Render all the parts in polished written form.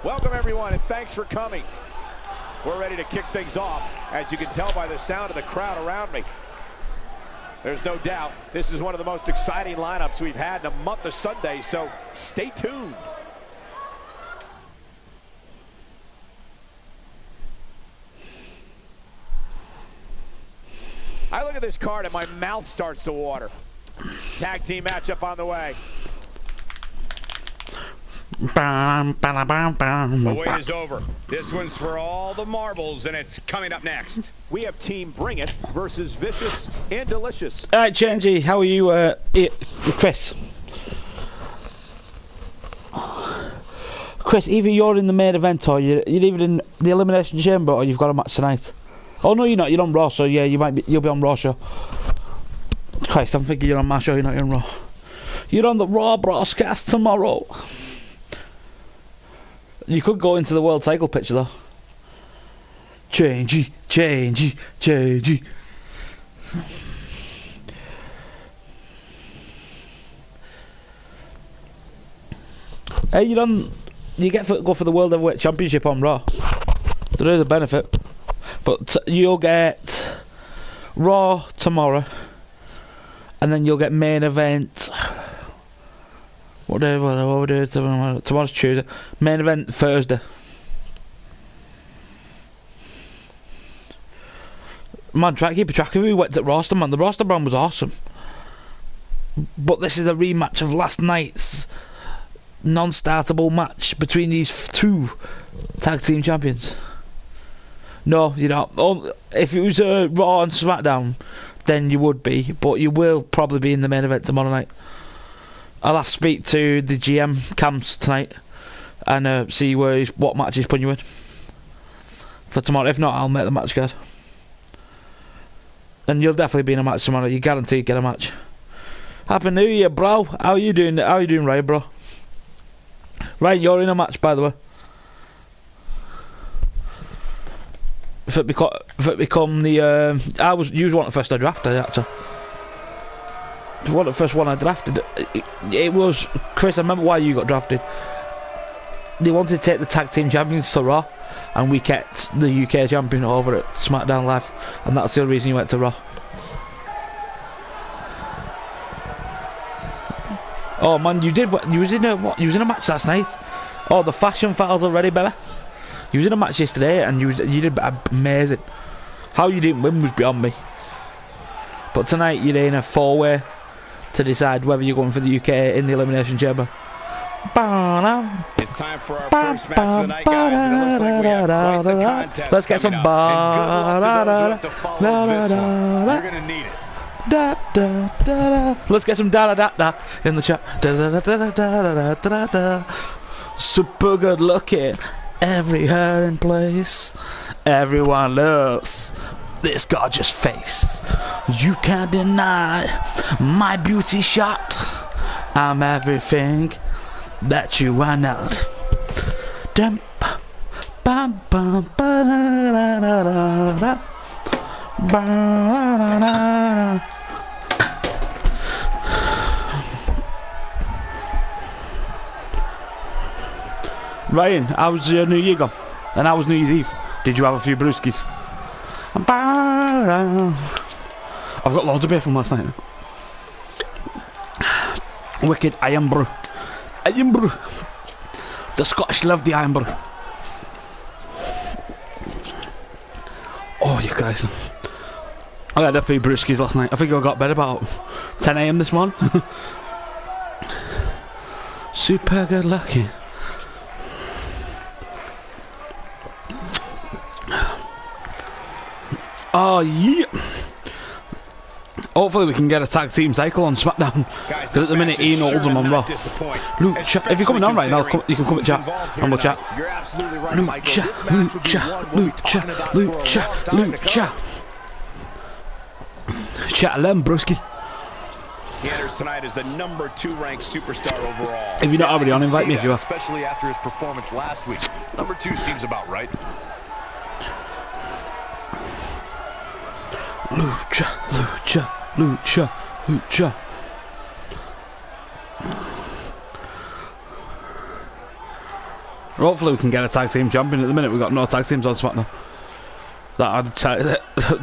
Welcome everyone, and thanks for coming. We're ready to kick things off, as you can tell by the sound of the crowd around me. There's no doubt this is one of the most exciting lineups we've had in a month of Sundays, so stay tuned. I look at this card and my mouth starts to water. Tag team matchup on the way. The wait is over. This one's for all the marbles, and it's coming up next. We have Team Bring It versus Vicious and Delicious. All right, Chenji, how are you, Chris? Chris, either you're in the main event or you're either in the Elimination Chamber or you've got a match tonight. Oh no, you're not. You're on Raw, so yeah, you'll be on Raw show. Christ, I'm thinking you're on my show. You're not on Raw. You're on the Raw broadcast tomorrow. You could go into the world title picture though. Changey. Hey, you get to go for the World Heavyweight Championship on Raw. There is a benefit. But you'll get Raw tomorrow. And then you'll get main event. What we do tomorrow's Tuesday. Main event Thursday. Man, keep a track of who went at roster, man. The roster brand was awesome. But this is a rematch of last night's non-startable match between these two tag team champions. No, you don't. If it was Raw and SmackDown, then you would be. But you will probably be in the main event tomorrow night. I'll have to speak to the GM Cams tonight and see what match he's putting you in for tomorrow. If not, I'll make the match card. And you'll definitely be in a match tomorrow. You guaranteed get a match. Happy New Year, bro. How are you doing? How are you doing, Ryan, bro? Ryan, you're in a match, by the way. If it become the you was one of the first I drafted, actually. One of the first one I drafted. It was Chris. I remember why you got drafted. They wanted to take the tag team champions to Raw, and we kept the UK champion over at SmackDown Live, and that's the only reason you went to Raw. Oh man, you was in a match last night. Oh, the fashion files already, baby. You was in a match yesterday, and you did amazing. How you didn't win was beyond me. But tonight you're in a four-way to decide whether you're going for the UK in the Elimination Chamber. It's time for our first match of the night, guys, and it looks like we have quite the contest. Let's get some You're gonna need it. Let's get some da in the chat. Super good looking, every hair in place. Everyone loves this gorgeous face. You can't deny my beauty shot. I'm everything that you are not. Dum bum bum ba da da da da ba da. Ryan, how's your New Year gone? And how was New Year's Eve? Did you have a few brewskis? I've got loads of beer from last night. Wicked Iron Brew. Iron Brew. The Scottish love the Iron Brew. Oh, you guys. I had a few brewskis last night. I think I got bed about 10 AM this morning. Super good looking. Oh yeah! Hopefully we can get a tag team cycle on SmackDown. Because at the minute Ian holds them on Raw. Lucha, if you're coming on right now, you can come and chat, and we'll chat. Lucha. Chat alone, broski. He enters tonight as the #2 ranked superstar overall. If you're not already on, invite me if you are. Especially after his performance last week. #2 seems about right. Lucha. Hopefully we can get a tag team champion. At the minute we've got no tag teams on SmackDown.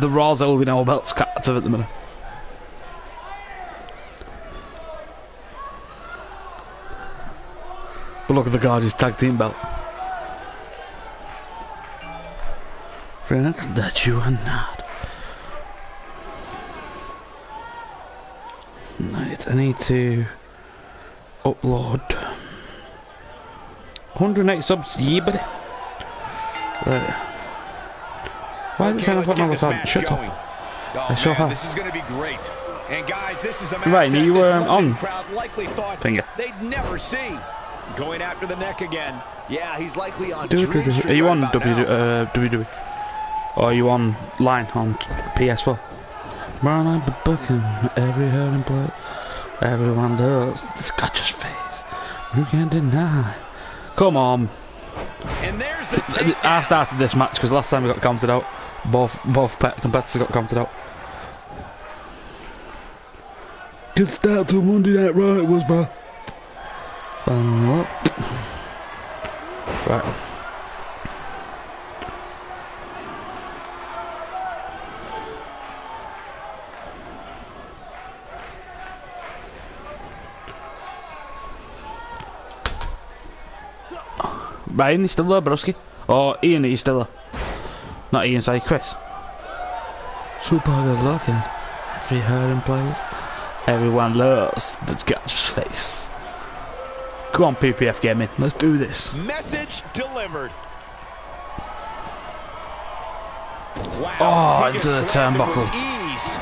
The Raw's holding our belts captive at the minute. But look at the Guardians tag team belt. Friend, that you are not. Right, I need to upload 108 subs, yeah, buddy. Right. Why is it saying I've got another tab? Shut up. I saw her. This is going to be great. And guys, this is a match Right, that you this on London crowd likely thought finger. they'd never see. Going after the neck again. Yeah, he's likely on. Are you on WWE? Or are you on line on PS4? Brown eyed booking every hurting blood. Everyone loves this gotcha's face. You can't deny. Come on. And there's the I started this match because last time we got counted out. Both competitors got counted out. Good start to Monday Night Raw it was, bro. Right. Ryan, he's still there, broski? Or Ian, he's still there? Not Ian, sorry, Chris. Super good looking. Every hurting place. Everyone loves this guy's face. Come on, PPF Gaming, let's do this. message delivered. Wow. Oh, into the turnbuckle. Ease.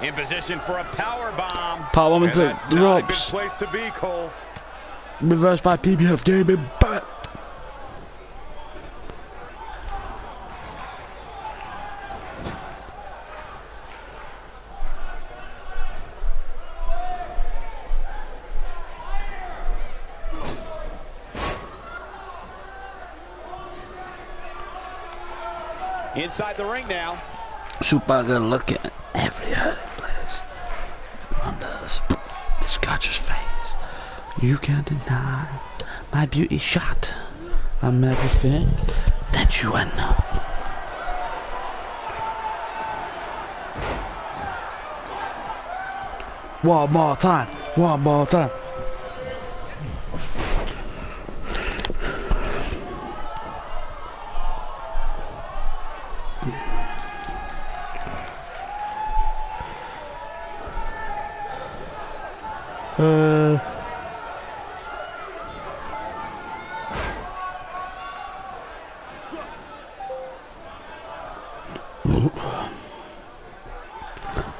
In position for a power bomb. Power bomb into That's the not a good ropes. place to be, Cole. Reversed by PPF Gaming. Bam. Inside the ring now. Super good looking. Every hurting place. Everyone does. This gotcha's face. You can't deny my beauty shot. I'm everything that you are not. One more time. One more time.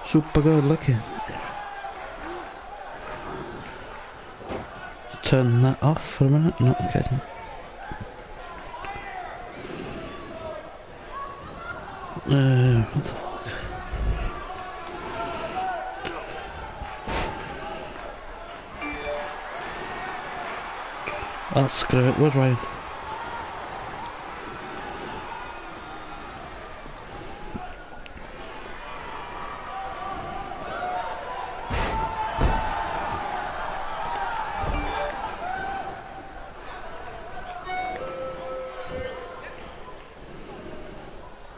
Super good looking. Turn that off for a minute. Not kidding. What the fuck? I'll screw it. Where's Ryan?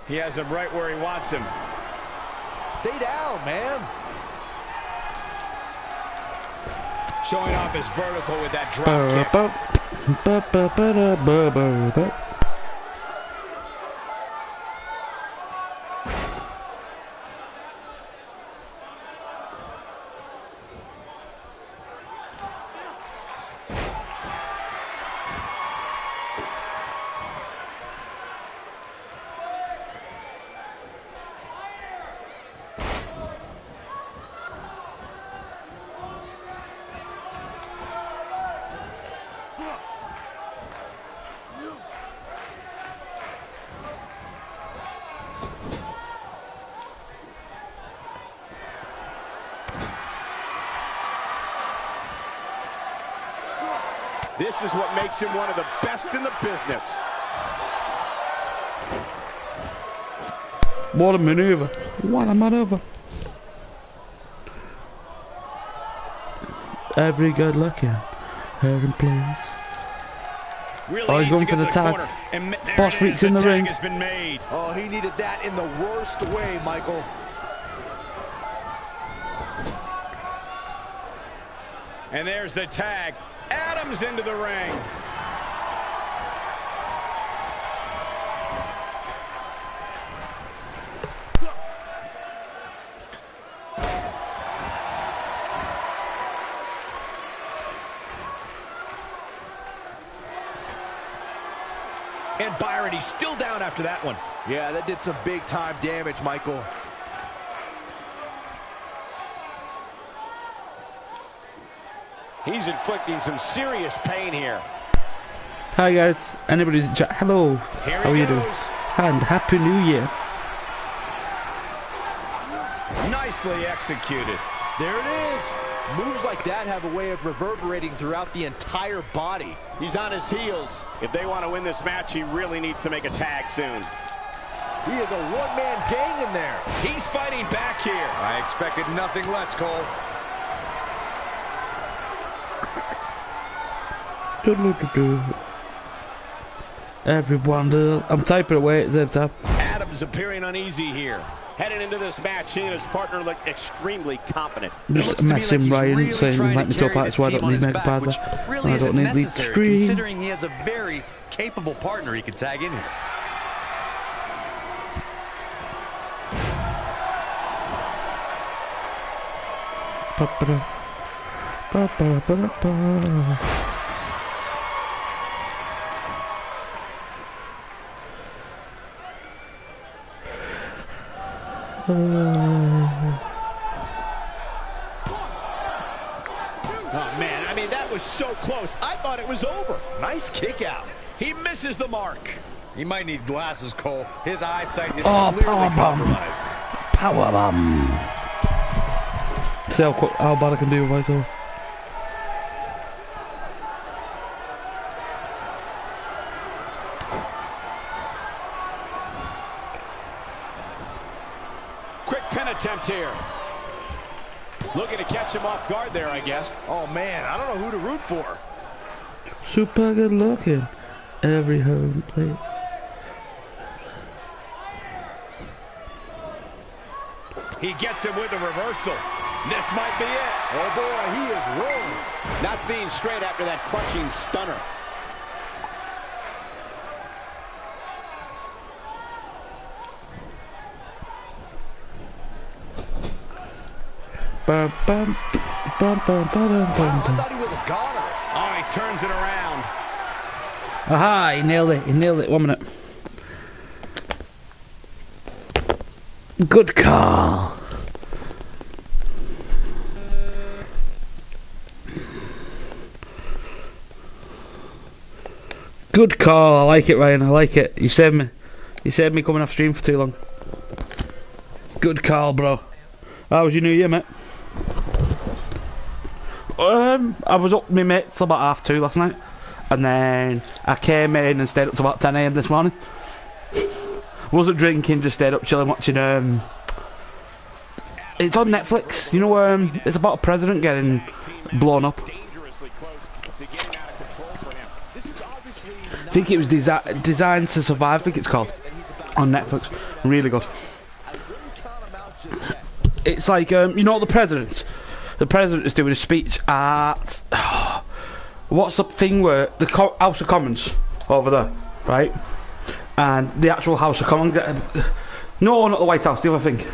He has him right where he wants him. Stay down, man. Showing off his vertical with that drop kick. This is what makes him one of the best in the business. What a maneuver. What a maneuver. Every good looking. Aaron plays. Really Oh, he's going for the tag. Boss Freak's in the ring. Has been made. Oh, he needed that in the worst way, Michael. And there's the tag. Adams into the ring. And Byron, he's still down after that one. Yeah, that did some big-time damage, Michael. He's inflicting some serious pain here. Hi guys, anybody's chat. Hello, how are you doing? And Happy New Year. Nicely executed. There it is. Moves like that have a way of reverberating throughout the entire body. He's on his heels. If they want to win this match, he really needs to make a tag soon. He is a one-man gang in there. He's fighting back here. I expected nothing less, Cole. Everyone, I'm typing away at the same time. Adams appearing uneasy here. Heading into this match, he and his partner look extremely confident. Just messing Ryan, saying let me top out, so I don't need Mega Pazza. Really I don't need the screen. Considering he has a very capable partner he could tag in here. Oh man, I mean that was so close. I thought it was over. Nice kick out. He misses the mark. He might need glasses, Cole. His eyesight is power clearly bomb. compromised. Power bomb. See how bad I can do with myself. Quick pin attempt here. Looking to catch him off guard there, I guess. Oh man, I don't know who to root for. Super good looking. Every home place. He gets him with a reversal. This might be it. Oh boy, he is rolling. Not seeing straight after that crushing stunner. Bum, bum, bum, bum, bum, bum, Wow, I bum. thought he was a goner. Oh, he turns it around. Aha, he nailed it, 1 minute. Good call. Good call, I like it, Ryan, I like it. You saved me. You saved me coming off stream for too long. Good call, bro. How was your New Year, mate? I was up with my mates about 2:30 last night. And then I came in and stayed up to about 10 AM this morning. Wasn't drinking, just stayed up chilling watching it's on Netflix, you know, it's about a president getting blown up. I think it was Designed to Survive, I think it's called, on Netflix. Really good. It's like, you know, the president is doing a speech at what's the thing where the House of Commons over there, right? And the actual House of Commons, no, not the White House, the other thing,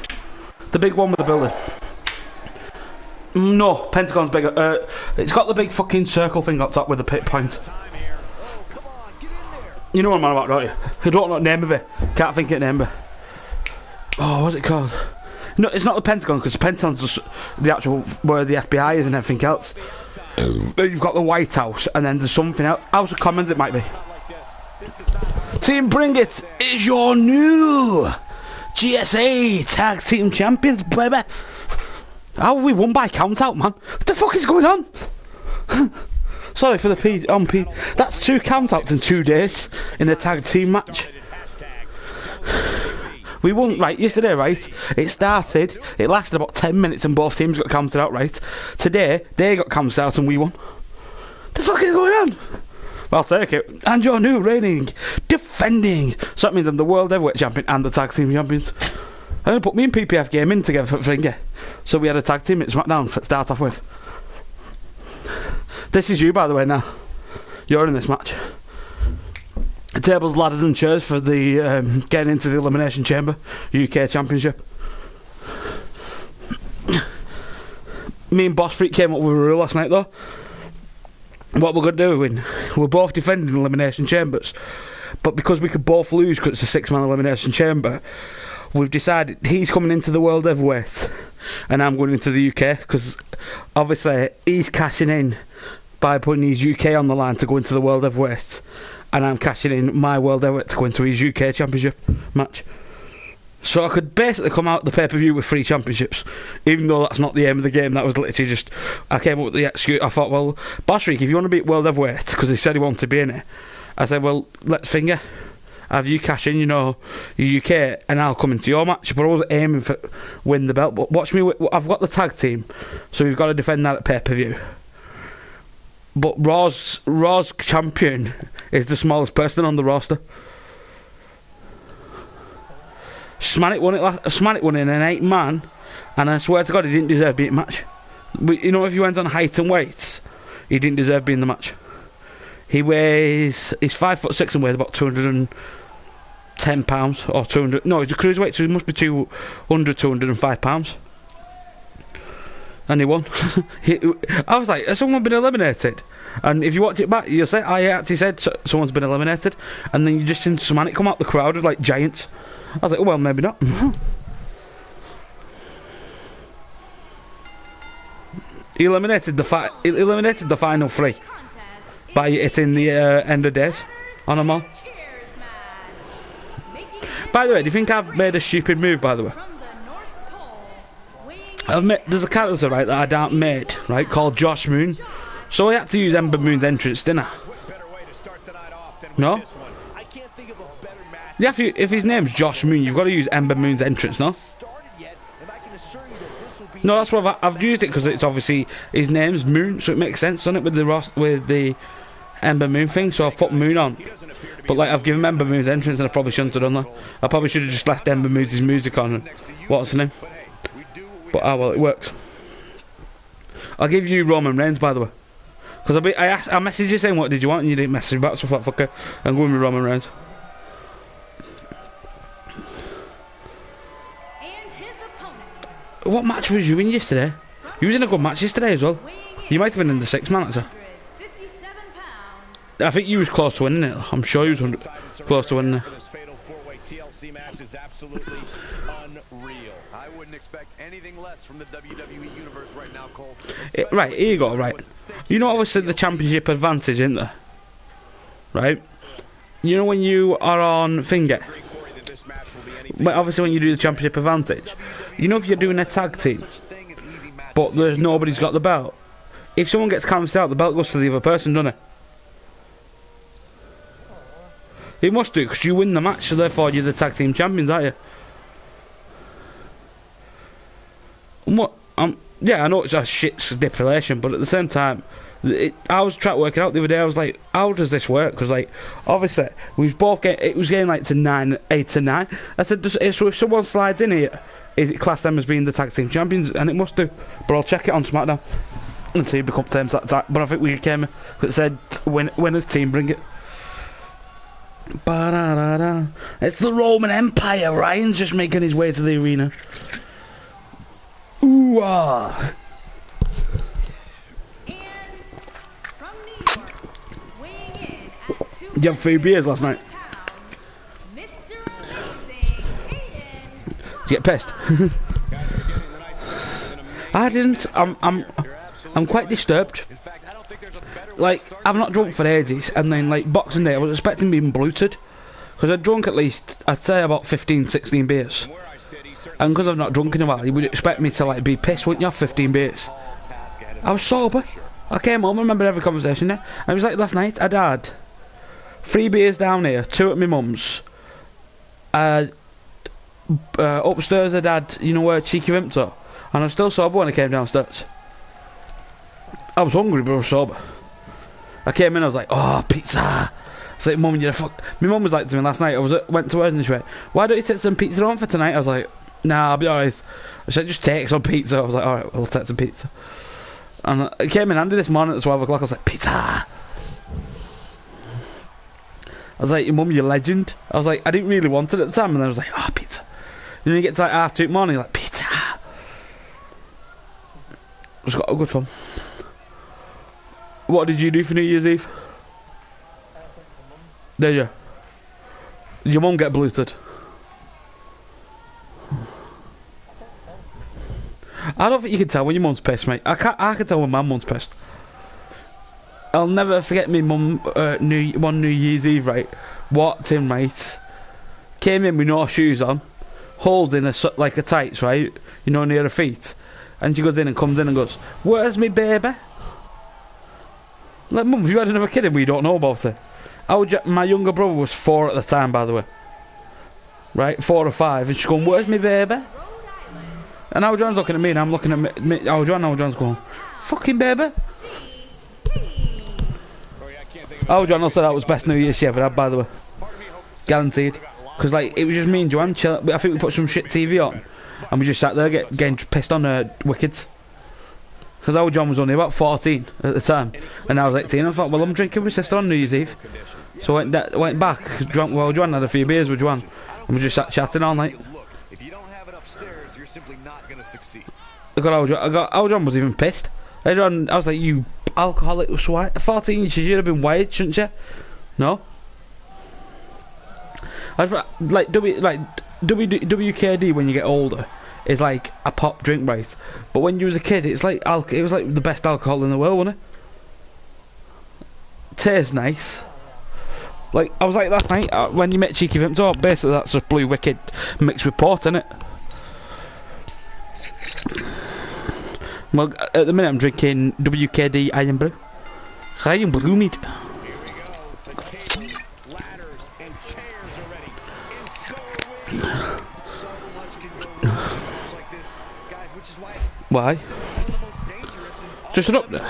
the big one with the building. No, Pentagon's bigger. It's got the big fucking circle thing on top with the pit point. You know what I'm on about, don't you? I don't know the name of it. Can't think of the name of it. Oh, what's it called? No, it's not the Pentagon, because the Pentagon's just the actual where the FBI is and everything else. Then you've got the White House, and then there's something else. House of Commons, it might be. Team Bring It is your new GSA Tag Team Champions, baby. How have we won by count out, man? What the fuck is going on? Sorry for the P on P. That's 2 count outs in 2 days in a tag team match. We won, right, yesterday, right? It started, it lasted about 10 minutes and both teams got counted out, right? Today, they got counted out and we won. The fuck is going on? I'll take it. And your new reigning, defending. So that means I'm the World Heavyweight Champion and the Tag Team Champions. I'm going to put me and PPF Gaming together for Finger. So we had a tag team at SmackDown to start off with. This is you, by the way, now. You're in this match. Tables, ladders and chairs for the getting into the Elimination Chamber UK Championship. Me and Boss Freak came up with a rule last night, though. What we're going to do, we're both defending Elimination Chambers, but because we could both lose because it's a 6-man Elimination Chamber, we've decided he's coming into the World Heavyweight and I'm going into the UK, because obviously he's cashing in by putting his UK on the line to go into the World Heavyweight, and I'm cashing in my World Heavyweight to go into his UK Championship match. So I could basically come out the pay-per-view with 3 championships, even though that's not the aim of the game. That was literally just, I came up with the excuse. I thought, well, Boshrik, if you want to beat World Heavyweight, because he said he wanted to be in it, I said, well, let's finger. Have you cash in, you know, your UK, and I'll come into your match. But I wasn't aiming for win the belt. But watch me, I've got the tag team, so we've got to defend that at pay-per-view. But Raw's champion is the smallest person on the roster. Smanik won it. Smanik won in an 8-man, and I swear to God, he didn't deserve being match. But, you know, if you went on height and weight, he didn't deserve being the match. He's 5'6" and weighs about 210 pounds or 200. No, he's a cruiserweight, so he must be 205 pounds. And he won. I was like, has someone been eliminated? And if you watch it back, you'll say, I actually said someone's been eliminated, and then you just seen Smanik come out the crowd with like giants. I was like, oh, well, maybe not. He eliminated the final 3 by hitting the end of days on them all. By the way, do you think I've made a stupid move, by the way? There's a character, right, that I don't made, right, called Josh Moon. So I had to use Ember Moon's entrance, didn't I? No? Yeah, if his name's Josh Moon, you've got to use Ember Moon's entrance, no? No, that's what I've used it, because it's obviously his name's Moon, so it makes sense, doesn't it, with the Ember Moon thing? So I've put Moon on, but like I've given Ember Moon's entrance, and I probably shouldn't have done that. I probably should have just left Ember Moon's music on. And what's the name? But well, it works. I'll give you Roman Reigns, by the way, because I messaged you saying what did you want, and you didn't message me back, so I thought, fuck it, I'm going with Roman Reigns. What match was you in yesterday? You was in a good match yesterday as well. You might have been in the 6-man, actually. I think you was close to winning it. I'm sure you was close to winning it. I wouldn't expect anything less from the WWE universe right now, Cole. Right, here you go, right. You know, obviously the championship advantage, isn't there? Right? You know when you are on finger? But obviously when you do the championship advantage, you know if you're doing a tag team, but there's nobody's got the belt, if someone gets cancelled out, the belt goes to the other person, doesn't it? It must do, because you win the match, so therefore you're the tag team champions, aren't you? And what? Yeah, I know it's a shit stipulation, but at the same time, I was trying to work it out the other day. I was like, how does this work? Because like, obviously, we both it was getting like to 8 to 9. I said, so if someone slides in here, is it classed them as being the tag team champions? And it must do. But I'll check it on SmackDown and see if it becomes terms that time. But I think we came. It said winners team bring it. Ba-da-da-da. It's the Roman Empire. Ryan's just making his way to the arena. Ooh ah. Did you have 3 beers last night? Did you get pissed? I didn't. I'm quite disturbed. Like, I've not drunk for ages, and then like Boxing Day I was expecting being bloated, because I'd drunk at least, I'd say about 15-16 beers, and because I've not drunk in a while, you would expect me to like be pissed, wouldn't you? 15 beers. I was sober. I came home, I remember every conversation there. I was like, last night I'd had 3 beers down here, 2 at my mum's, upstairs I had, you know where Cheeky Vimps are? And I was still sober when I came downstairs. I was hungry, but I was sober. I came in, I was like, oh, pizza. I was like, Mum, you're a fuck. My mum was like to me last night, went to hers and she went, why don't you take some pizza on for tonight? I was like, nah, I'll be alright. I said, just take some pizza. I was like, alright, we'll take some pizza. And it came in handy this morning at 12 o'clock, I was like, pizza. I was like, your mum, you're a legend. I was like, I didn't really want it at the time, and then I was like, oh, pizza. You know, you get to like half 2 in the morning, you're like, pizza. Just got a good fun. What did you do for New Year's Eve? Did you? Did your mum get bluted? I don't think you can tell when your mum's pissed, mate. I can tell when my mum's pissed. I'll never forget me mum one New Year's Eve, right? Walked in, right? Came in with no shoes on, holding like a tights, right? You know, near her feet. And she goes in and comes in and goes, where's me baby? Like, mum, have you had another kid and we don't know about it? My younger brother was 4 at the time, by the way. Right, 4 or 5. And she's going, where's me baby? And Aljohn's looking at me and I'm looking at Aljohn's going, fucking baby. Aljohn said that was best New Year she ever had, by the way. Guaranteed. Because, like, it was just me and Joanne chilling. I think we put some shit TV on. And we just sat there getting pissed on Wickeds. Because Aljohn was only about 14 at the time. And I was 18. I thought, well, I'm drinking with my sister on New Year's Eve. So I went back. Joanne had a few beers with Joanne. And we just sat chatting all night. If you don't have it upstairs, you're simply not going to succeed. Aljohn was even pissed. I was like, you alcoholic swine. 14, you should have been wired, shouldn't you? No. WKD when you get older is like a pop drink, right? But when you was a kid, it's like it was like the best alcohol in the world, wasn't it? Tastes nice. Like I was like last night when you met Cheeky Vimps. Oh, basically that's just Blue Wicked mixed with port, isn't it? Well, at the minute I'm drinking WKD Iron Brew. Iron Brew meat. Why? Just an update.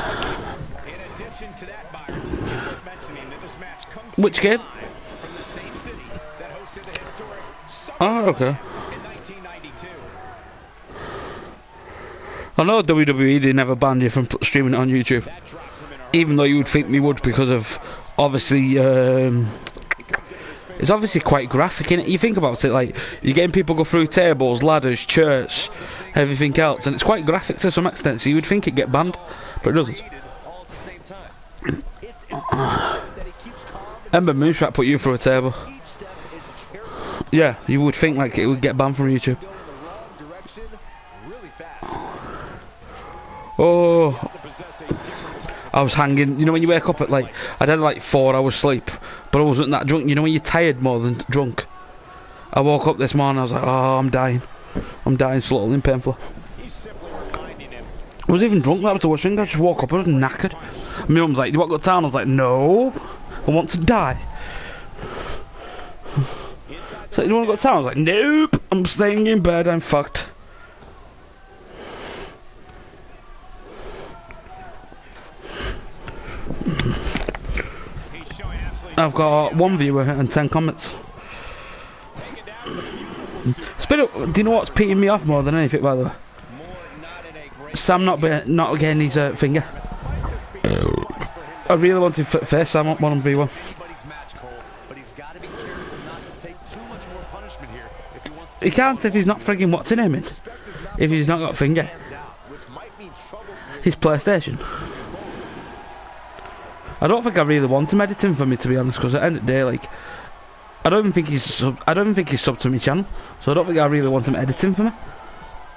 Which game? Oh, okay. I know WWE, they never banned you from streaming it on YouTube. Even though you would think they would because of, obviously, it's obviously quite graphic, innit? You think about it, like, you're getting people go through tables, ladders, chairs, everything else, and it's quite graphic to some extent, so you would think it'd get banned, but it doesn't. Ember Moonshot put you through a table. Yeah, you would think like it would get banned from YouTube. Oh, I was hanging. You know when you wake up at like, I had like 4 hours sleep, but I wasn't that drunk. You know when you're tired more than drunk. I woke up this morning, I was like, oh, I'm dying slowly and painfully. I was even drunk, that was the worst thing. I just woke up, I was knackered. My mum's like, do you want to go to town? I was like, no, I want to die. She's like, do you want to go to town? I was like, nope, I'm staying in bed, I'm fucked. I've got 1 viewer and 10 comments. Do you know what's peeing me off more than anything, by the way? Sam not getting his finger. I really wanted face Sam up 1v1. He can't if he's not frigging what's in him in. If he's not got a finger. His PlayStation. I don't think I really want him editing for me, to be honest, because at the end of the day, like, I don't even think he's subbed to my channel, so I don't think I really want him editing for me.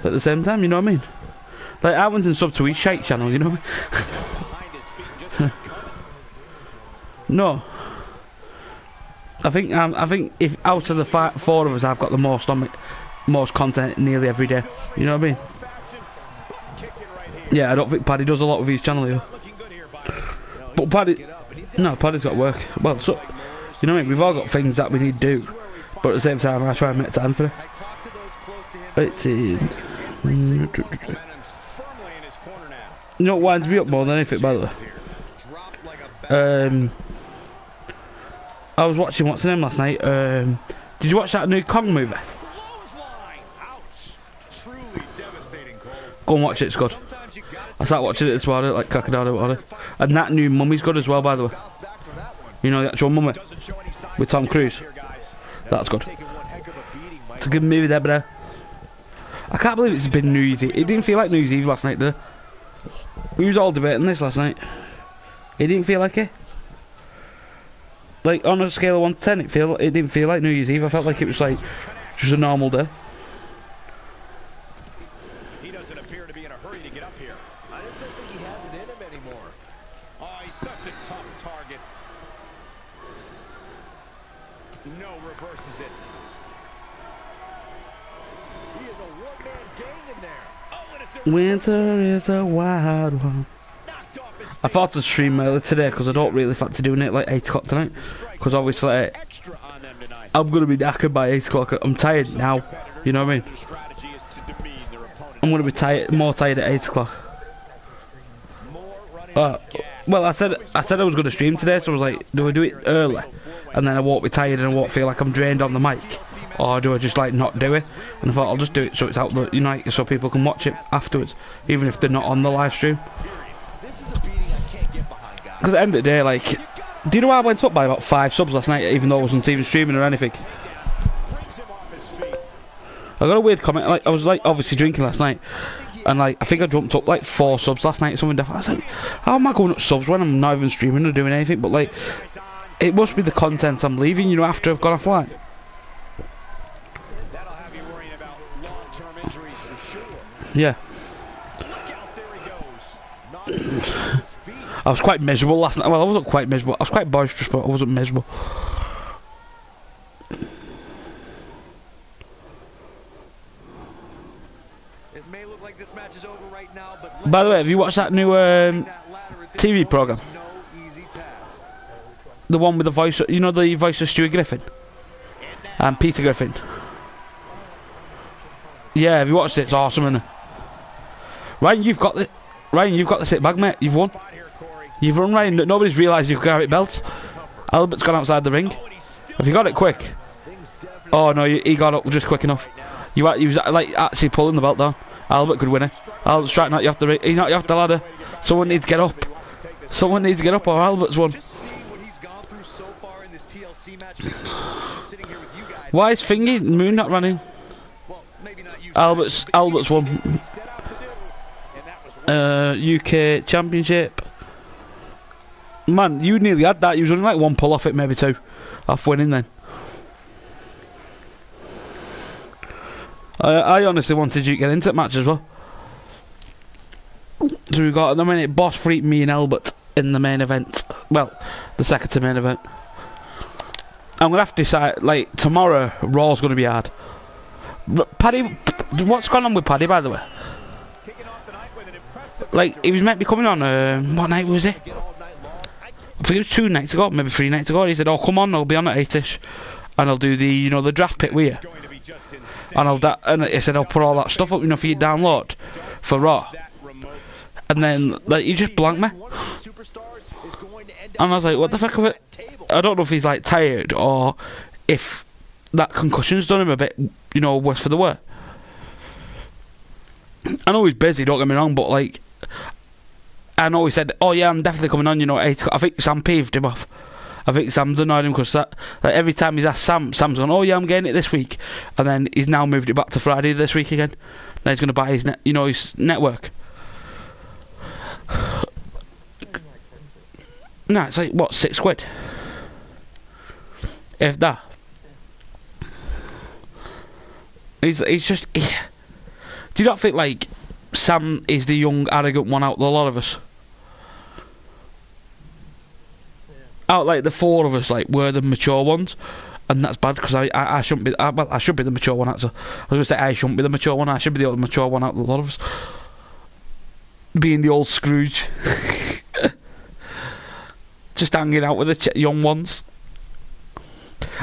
At the same time, you know what I mean? Like, I went and subbed to his shite channel, you know what I mean? No. I think if out of the 4 of us, I've got the most on me, most content nearly every day. You know what I mean? Yeah, I don't think Paddy does a lot with his channel either. But Paddy's got work. Well, so, you know what I mean? We've all got things that we need to do, but at the same time, I try and make time for it. 18. Momentum's firmly in his corner now. You know what winds me up more than anything, by the way? Dropped like a bat. I was watching what's the name last night. Did you watch that new Kong movie? Clothesline. Ouch. Truly devastating, Cole. Go and watch it, it's good. Sometimes you gotta I started watching it this morning, like cracking out about it. And that new Mummy's good as well, by the way. You know the actual Mummy Doesn't show any signs with Tom of giving Cruise. up here, guys. That's good. Taking one heck of a beating, Mike. It's a good movie there, bro. I can't believe it's been New Year's Eve. It didn't feel like New Year's Eve last night, did it? We was all debating this last night. It didn't feel like it. Like on a scale of 1 to 10, it didn't feel like New Year's Eve. I felt like it was like just a normal day. He doesn't appear to be in a hurry to get up here. I just don't think he has it in him anymore. Oh, he's such a tough target. No, reverses it. He is a one-man gang in there. Oh, and it's a Winter is a wild one. knocked off his I thought to stream earlier today because I don't really fancy doing it like 8 o'clock tonight. Because obviously extra on them tonight. I'm going to be knackered by 8 o'clock. I'm tired now. You know what I mean? Their strategy is to demean their opponent. I'm going to be tired, more tired at 8 o'clock. More running out of gas. Well, I said I was going to stream today, so I was like, do I do it early? And then I won't be tired and I won't feel like I'm drained on the mic. Or do I just like not do it? And I thought I'll just do it so it's out the, you know, like, so people can watch it afterwards, even if they're not on the live stream. This is a beating I can't get behind, guys. Because at the end of the day, like, do you know I went up by about 5 subs last night, even though I wasn't even streaming or anything? Brings him off his feet. I got a weird comment, like, I was like obviously drinking last night, and like I think I jumped up like 4 subs last night or something different. I was like, how am I going up subs when I'm not even streaming or doing anything? But like, it must be the content I'm leaving, you know, after I've gone offline. That'll have you worrying about long-term injuries for sure. Yeah. Look out, there he goes. Knocking him off his feet. I was quite miserable last night. Well, I wasn't quite miserable. I was quite boisterous, but I wasn't miserable. It may look like this match is over right now, but By the way, have you watched that new TV program? no easy task. The one with the voice, you know, the voice of Stuart Griffin and Peter Griffin. Yeah, have you watched it? It's awesome, isn't it? Ryan, you've got the sit bag, mate. You've won. Spot here, Corey. You've run, Ryan. Nobody's realised you've got it belts. Albert's gone outside the ring. Oh, and he's still Have you got it quick? Oh no, he got up just quick enough. He was like actually pulling the belt down. Albert could win it. Albert's trying to knock you off the ring. He's knocked you off the ladder. Someone needs to get up. Someone needs to get up, or Albert's won. Just seeing what he's gone through so far in this TLC match makes me feel sitting here with you guys. Why is Thingy Moon not running? Well, maybe not you. Albert's won. set out to do. And that was UK Championship. Man, you nearly had that. You was only like 1 pull off it, maybe 2, off winning then. I honestly wanted you to get into that match as well. So we got at the minute Boss Freak, me and Albert in the main event. Well, the second to main event. I'm gonna have to decide. Like tomorrow, Raw's gonna be hard. But Paddy, what's gone on with Paddy, by the way? kicking off the night with an impressive Like he was meant to be coming on. What night was it? I think it was 2 nights ago, maybe 3 nights ago. He said, "Oh, come on, I'll be on at 8ish, and I'll do the, you know, the draft pick with you." going to be just insane. And he said, "I'll put all that stuff up, you know, for you to download for Raw." That remote. And then, like, he just blanked me, One of these superstars is going to end up and I was like, "What the fuck of it?" table. I don't know if he's like tired or if that concussion's done him a bit, you know, worse for the wear. I know he's busy, don't get me wrong, but like, I know he said, "Oh yeah, I'm definitely coming on," you know, 8 o'clock. I think Sam peeved him off. I think Sam's annoyed him because that, like, every time he's asked Sam's gone, "Oh yeah, I'm getting it this week," and then he's now moved it back to Friday this week again. Now he's going to buy his his network. No, it's like what, £6, if that. He's just. Do you not think like Sam is the young, arrogant one out of a lot of us? Out like the 4 of us, like we're the mature ones, and that's bad because I shouldn't be. Well, I should be the mature one. Actually, I was gonna say I shouldn't be the mature one. I should be the old mature one out of a lot of us. Being the old Scrooge, just hanging out with the young ones.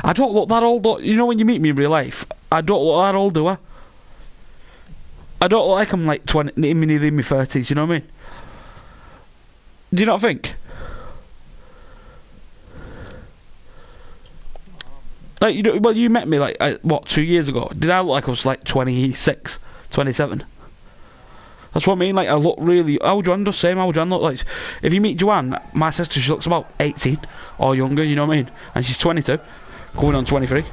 I don't look that old. You know, when you meet me in real life, I don't look that old, do I? I don't look like I'm like 20, nearly in my 30s, you know what I mean? Do you not think? Like, you know, well, you met me like, what, 2 years ago? Did I look like I was like 26, 27? That's what I mean, like, I look really... How Joanne does same, how Joanne look like... If you meet Joanne, my sister, she looks about 18 or younger, you know what I mean? And she's 22, going on 23.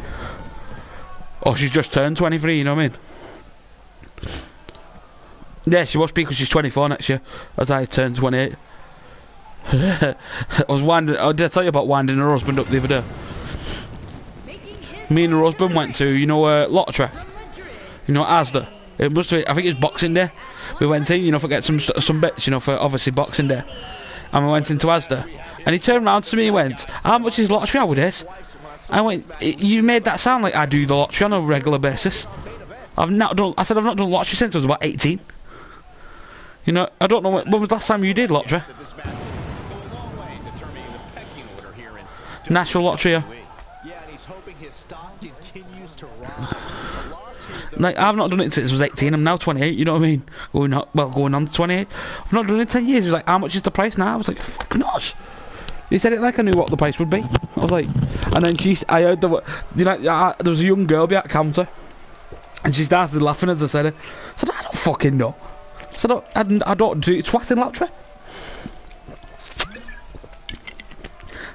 Or she's just turned 23, you know what I mean? Yeah, she must be because she's 24 next year, as I turn 28. I was winding... Oh, did I tell you about winding her husband up the other day? Me and her husband went to, you know, Lottery. You know, Asda. It must be, I think it's Boxing Day. We went in, you know, for get some bits, you know, for obviously Boxing Day. And we went into Asda. And he turned around to me and went, how much is lottery nowadays? I went, you made that sound like I do the lottery on a regular basis. I said I've not done lottery since I was about 18. You know, I don't know, when was the last time you did lottery? National Lottery, yeah. Like, I've not done it since I was 18, I'm now 28, you know what I mean? Going on to 28. I've not done it in 10 years. He was like, how much is the price now? I was like, fuck knows. He said it like I knew what the price would be. I was like, and then I heard you know, there was a young girl behind the counter, and she started laughing as I said it. I said, I don't fucking know. I said, I don't do twatting lottery.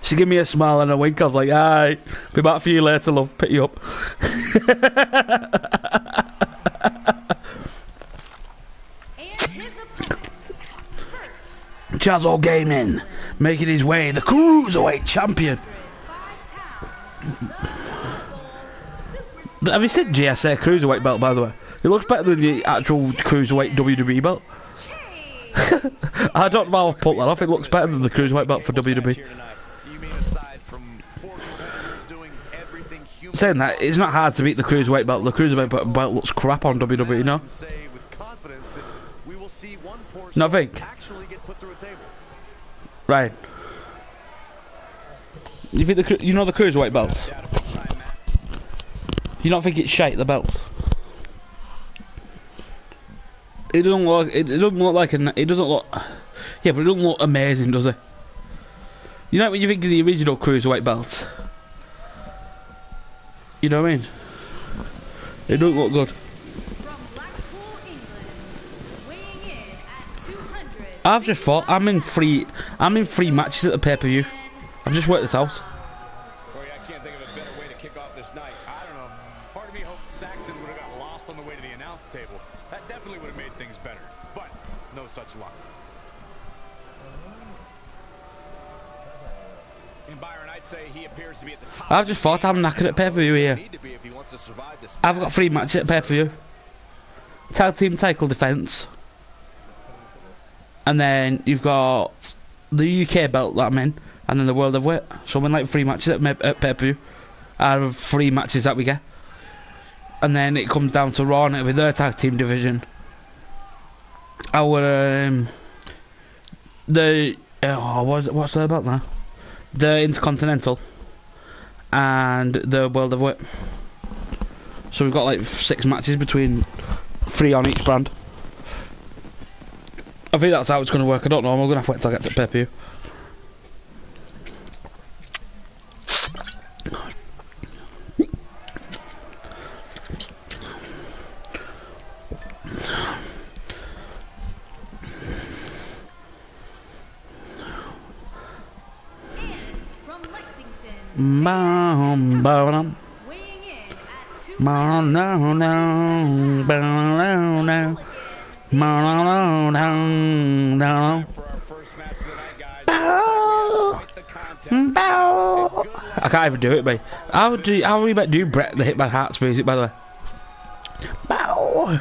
She gave me a smile and a wink. I was like, aye, be back for you later, love. Pick you up. Chazzo Gaming making his way, the Cruiserweight champion. Have you seen GSA Cruiserweight belt, by the way? It looks better than the actual Cruiserweight WWE belt. I don't know how I'll put that off. It looks better than the Cruiserweight belt for WWE. Saying that, it's not hard to beat the Cruiserweight belt. The Cruiserweight belt looks crap on WWE, you know? No, I think. Right. You think you know the Cruiserweight belt? You don't think it's shite, the belt? It doesn't look. It doesn't look like it doesn't look. Yeah, but it doesn't look amazing, does it? You know when you think of the original Cruiserweight belt? You know what I mean? It don't look good. I've just thought I'm in three matches at the pay-per-view. I've just worked this out. Boy, I can't think of a better way to kick off this night. I don't know. Part of me hoped Saxton would have got lost on the way to the announce table. That definitely would have made things better. But no such luck. And Byron, I'd say he appears to be at the top. I've just thought I'm knackered at pay-per-view here. I've got 3 matches at pay-per-view. Tag team title defense. And then you've got the UK belt that I'm in, and then the World of Weight. So I'm in like 3 matches at pay-per-view out of 3 matches that we get. And then it comes down to Raw, and it'll be their tag team division. Our what's their belt now? The Intercontinental and the World of Weight. So we've got like 6 matches between 3 on each brand. I think that's how it's going to work. I don't know. I'm going to have to wait till I get to pay-per-view. From Lexington, weighing in at 200. For our first match of the night, guys. Quite the contest. I can't even do it, mate. How we about do Bret the Hitman Hart's music, by the way? Bow.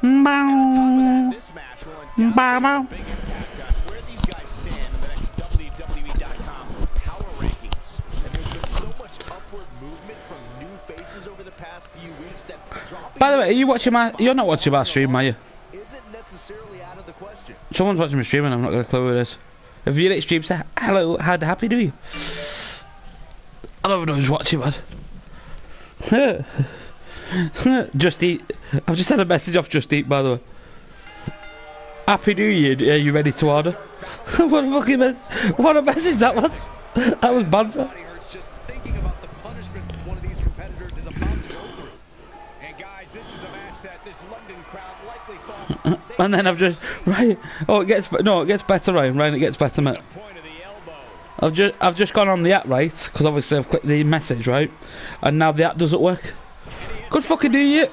Bow. This match will Bow. big impact on where these guys stand in the next WWE.com power rankings. And there's been so much upward movement from new faces over the past few weeks that dropping. By the way, are you watching my? You're not watching my stream, are you? Isn't necessarily out of the question. Someone's watching my stream, and I'm not got a clue who it is. If you're at stream, say hello. How happy do you? I don't even know who's watching, man. Just Eat. I've just had a message off Just Eat, by the way. Happy New Year. Are you ready to order? What a fucking what a message that was. That was banter. Body hurts just thinking about the punishment one of these competitors is about to go through. And guys, this is a match that this London crowd likely thought And then I've just right. Oh, it gets better, Ryan. Ryan, it gets better, mate. point of the elbow. I've just gone on the app, right? Because obviously I've clicked the message, right? And now the app doesn't work. Good fucking do you?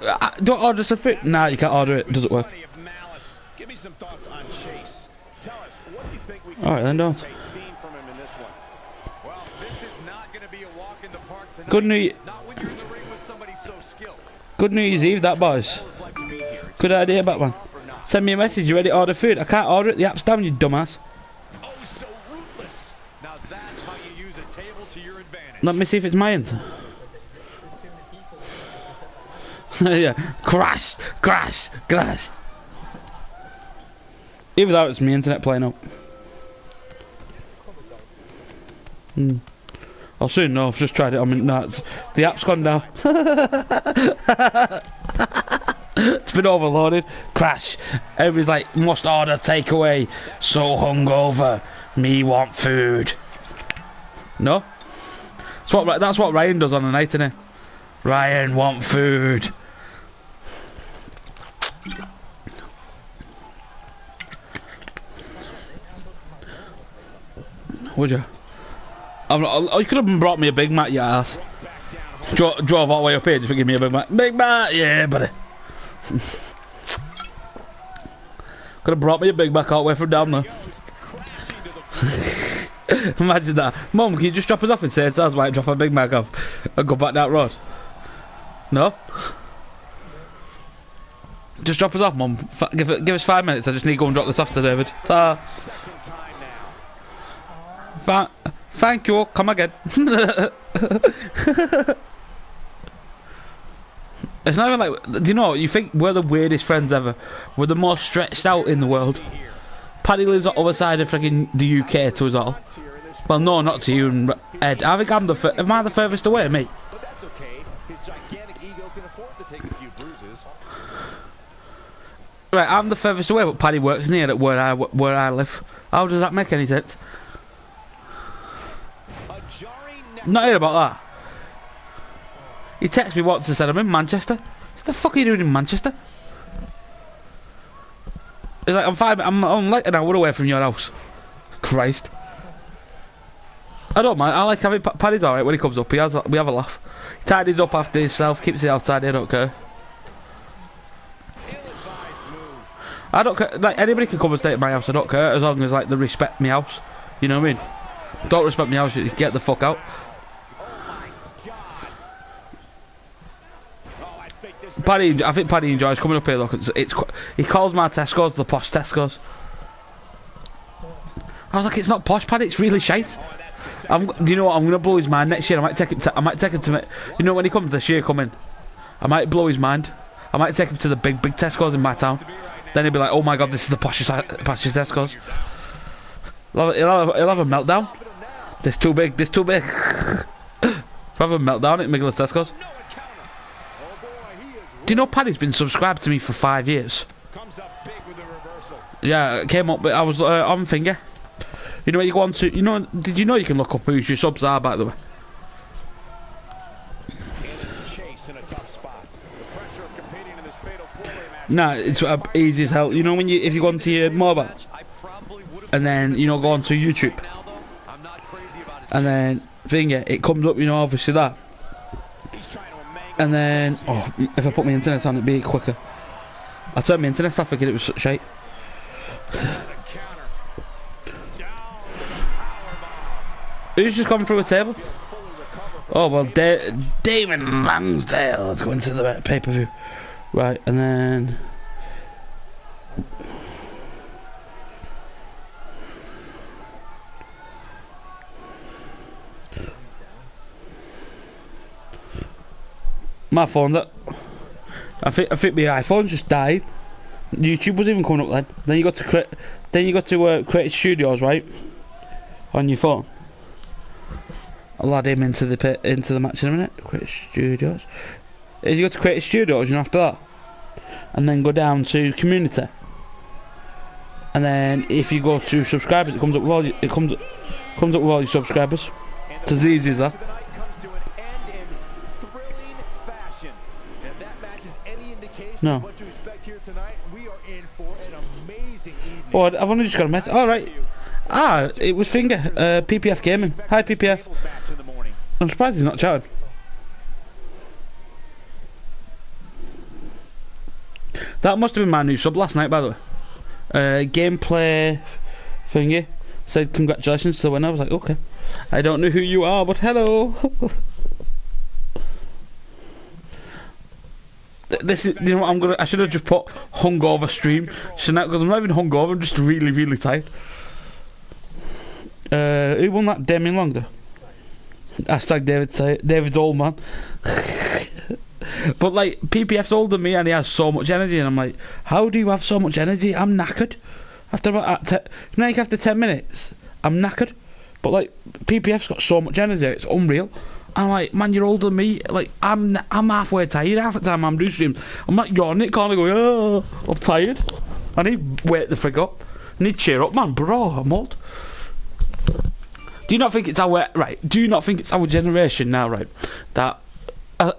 Don't order some food. Nah, you can't order it. It doesn't work. Plenty of malice. Give me some thoughts on Chase. Tell us, what do you think we can All right, then don't. anticipate seeing from him in this one? Well, this is not going to be a walk in the park tonight. Good New Not when you're in the ring with somebody so skilled. Good New Year's Eve, that boys. Always like to be here. Good idea, Batman. Send me a message. You ready to order food? I can't order it. The app's down, you dumbass. Oh, so ruthless. Now that's how you use a table to your advantage. Let me see if it's mine. Yeah, crash, crash, crash. Either that, or it's my internet playing up. I'll soon know. I've just tried it on my nuts. The app's gone down. It's been overloaded. Crash. Everybody's like, must order takeaway. So hungover. Me want food. No? That's what Ryan does on the night, isn't it? Ryan want food. Would you? You could have brought me a Big Mac, you ass. Drove all the way up here just to give me a Big Mac. Big Mac, yeah, buddy. Could have brought me a Big Mac all the way from down there. Imagine that. Mum, can you just drop us off in St. Anne's while I drop a Big Mac off and go back that road? No? Just drop us off, Mum. Give us 5 minutes. I just need to go and drop this off to David. Ta. Second time now. Thank you. Come again. It's not even like. Do you know? You think we're the weirdest friends ever? We're the most stretched out in the world. Paddy lives on the other side of freaking the UK to us all. Well, no, not to you and Ed. I think am I the furthest away, mate? But that's okay. His gigantic ego can afford to take a few bruises. Right, I'm the furthest away, but Paddy works near it where I live. How does that make any sense? Not heard about that. He texted me once and said, I'm in Manchester. What the fuck are you doing in Manchester? He's like, I'm like an hour away from your house. Christ. I don't mind. I like having Paddy's alright when he comes up. We have a laugh. He tidies up after himself, keeps it outside. I don't care. I don't care. Like, anybody can come and stay at my house. I don't care as long as like they respect my house. You know what I mean? Don't respect my house. You get the fuck out. I think Paddy enjoys coming up here. Look, he calls my Tesco's the posh Tesco's. I was like, it's not posh, Paddy. It's really shite. Do you know what? I'm gonna blow his mind next year. I might take him to. You know when he comes this year, coming. I might blow his mind. I might take him to the big Tesco's in my town. Then he'll be like, oh my god, this is the poshest Tesco's. He'll have a meltdown. This too big. He'll have a meltdown at Migler Tesco's. Do you know Paddy's been subscribed to me for 5 years? Comes up big with a reversal. Yeah, it came up, but I was on finger. You know what you go on to? You know? Did you know you can look up who your subs are, by the way? And it's Chase in a tough spot. The pressure of competing in this fatal four-way match. Nah, it's easy as hell. You know when if you go onto your mobile, and then go onto YouTube, and then finger, it comes up. You know, obviously that. And then, if I put my internet on, it'd be quicker. I turned my internet off thinking it was shite. Who's just gone through a table? Oh, well, Damon Lansdale. Let's go into the pay-per-view. Right, and then... My phone, I think my iPhone just died. YouTube was even coming up then. Then you got to create studios, right? On your phone. I'll add him into the match in a minute. Create studios. is you go to Creative Studios, after that, and then go down to Community, and then if you go to subscribers, it comes up with all your subscribers. It's as easy as that. Tonight comes to an end in thrilling fashion. And if that matches any indication No. of what to expect here tonight, we are in for an amazing evening. Oh, I've only just got a message. Alright. It was Finger, PPF Gaming. Hi, PPF. Tables match in the morning. I'm surprised he's not chatting. That must have been my new sub last night, by the way. Gameplay thingy said congratulations to the winner. I was like, okay. I don't know who you are, but hello. This is, you know what, I should have just put hungover stream. Because I'm not even hungover, I'm just really, really tired. Who won that? Damien Longder. Hashtag David's old man. But like, PPF's older than me and he has so much energy, and I'm like, how do you have so much energy? I'm knackered. After after 10 minutes, I'm knackered. But like, PPF's got so much energy, it's unreal. I'm like, man, you're older than me. Like, I'm halfway tired half the time I'm doing streams. I'm like yawning, kind of going, oh, I'm tired. I need wake the frig up. I need cheer up, man, bro. I'm old. Do you not think it's our Do you not think it's our generation now, right? That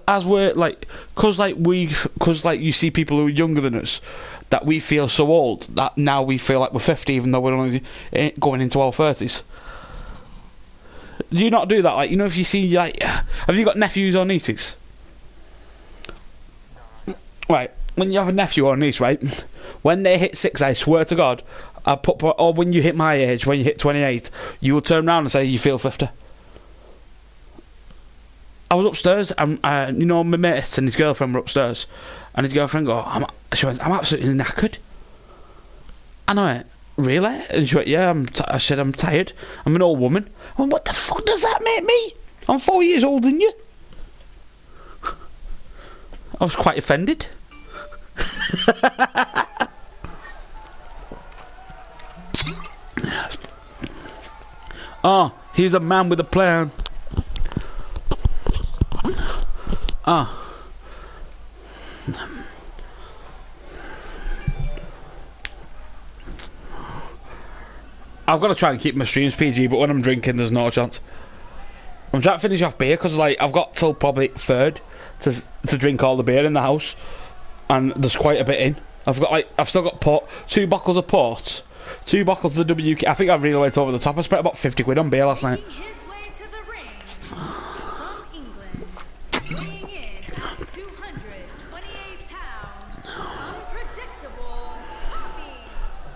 as we're like, cause like you see people who are younger than us, that we feel so old that now we feel like we're 50, even though we're only going into our 30s. Do you not do that? Like, if you see, like, have you got nephews or nieces? Right, when you have a nephew or a niece, right, when they hit 6, I swear to God, or when you hit my age, when you hit 28, you will turn around and say you feel 50. I was upstairs, and my mate and his girlfriend were upstairs, and his girlfriend she went, I'm absolutely knackered. And I went, really? And she went, yeah, I said, I'm tired. I'm an old woman. I went, what the fuck does that make me? I'm 4 years older than you. I was quite offended. Oh, he's a man with a plan. I've got to try and keep my streams PG, but when I'm drinking, there's no chance. I'm trying to finish off beer because, like, I've got till probably 3rd to drink all the beer in the house, and there's quite a bit in. I've still got 2 bottles of port, 2 bottles of WK. I think I've really went over the top. I spent about 50 quid on beer last night. Making his way to the ring from England, weighing in at 228 pounds, unpredictable Tommy.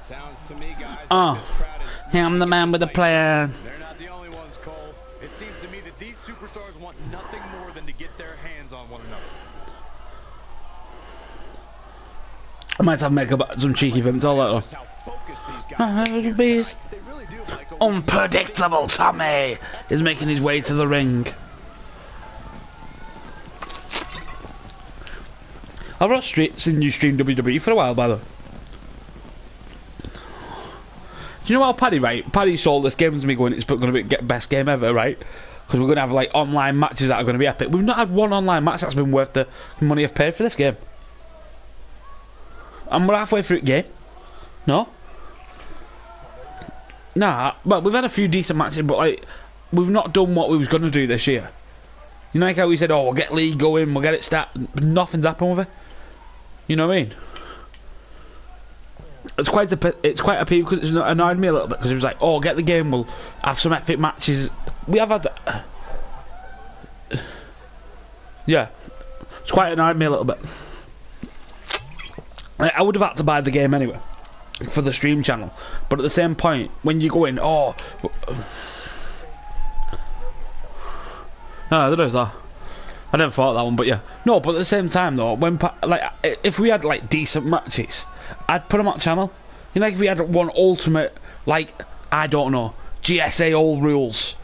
Sounds to me, guys, like this crowd is I'm the man with a plan. They're not the only ones, Cole. It seems to me that these superstars want nothing more than to get their hands on one another. I might have to make some cheeky films all that. Just how focused these guys are here Bees. tonight. They really do, Michael. Unpredictable Tommy is making his way to the ring. I've not seen you stream WWE for a while, by the way. Do you know how Paddy sold this game to me going, it's going to be best game ever, right? Because we're going to have like online matches that are going to be epic. We've not had one online match that's been worth the money I've paid for this game. And we're halfway through the game. No? Nah, well, we've had a few decent matches, but like, we've not done what we was going to do this year. You know, like how we said, oh, we'll get League going, we'll get it started. Nothing's happened with it. You know what I mean? It's quite a peeve because it's annoyed me a little bit because it was like, oh, get the game, we'll have some epic matches. We have had that. Yeah, it's quite annoyed me a little bit. I would have had to buy the game anyway for the stream channel, but at the same point, when you go in, oh, no, there is that. I never thought of that one, but yeah, no. But at the same time, though, when if we had like decent matches, I'd put them on channel. You know, like if we had one ultimate, like, I don't know, GSA all rules.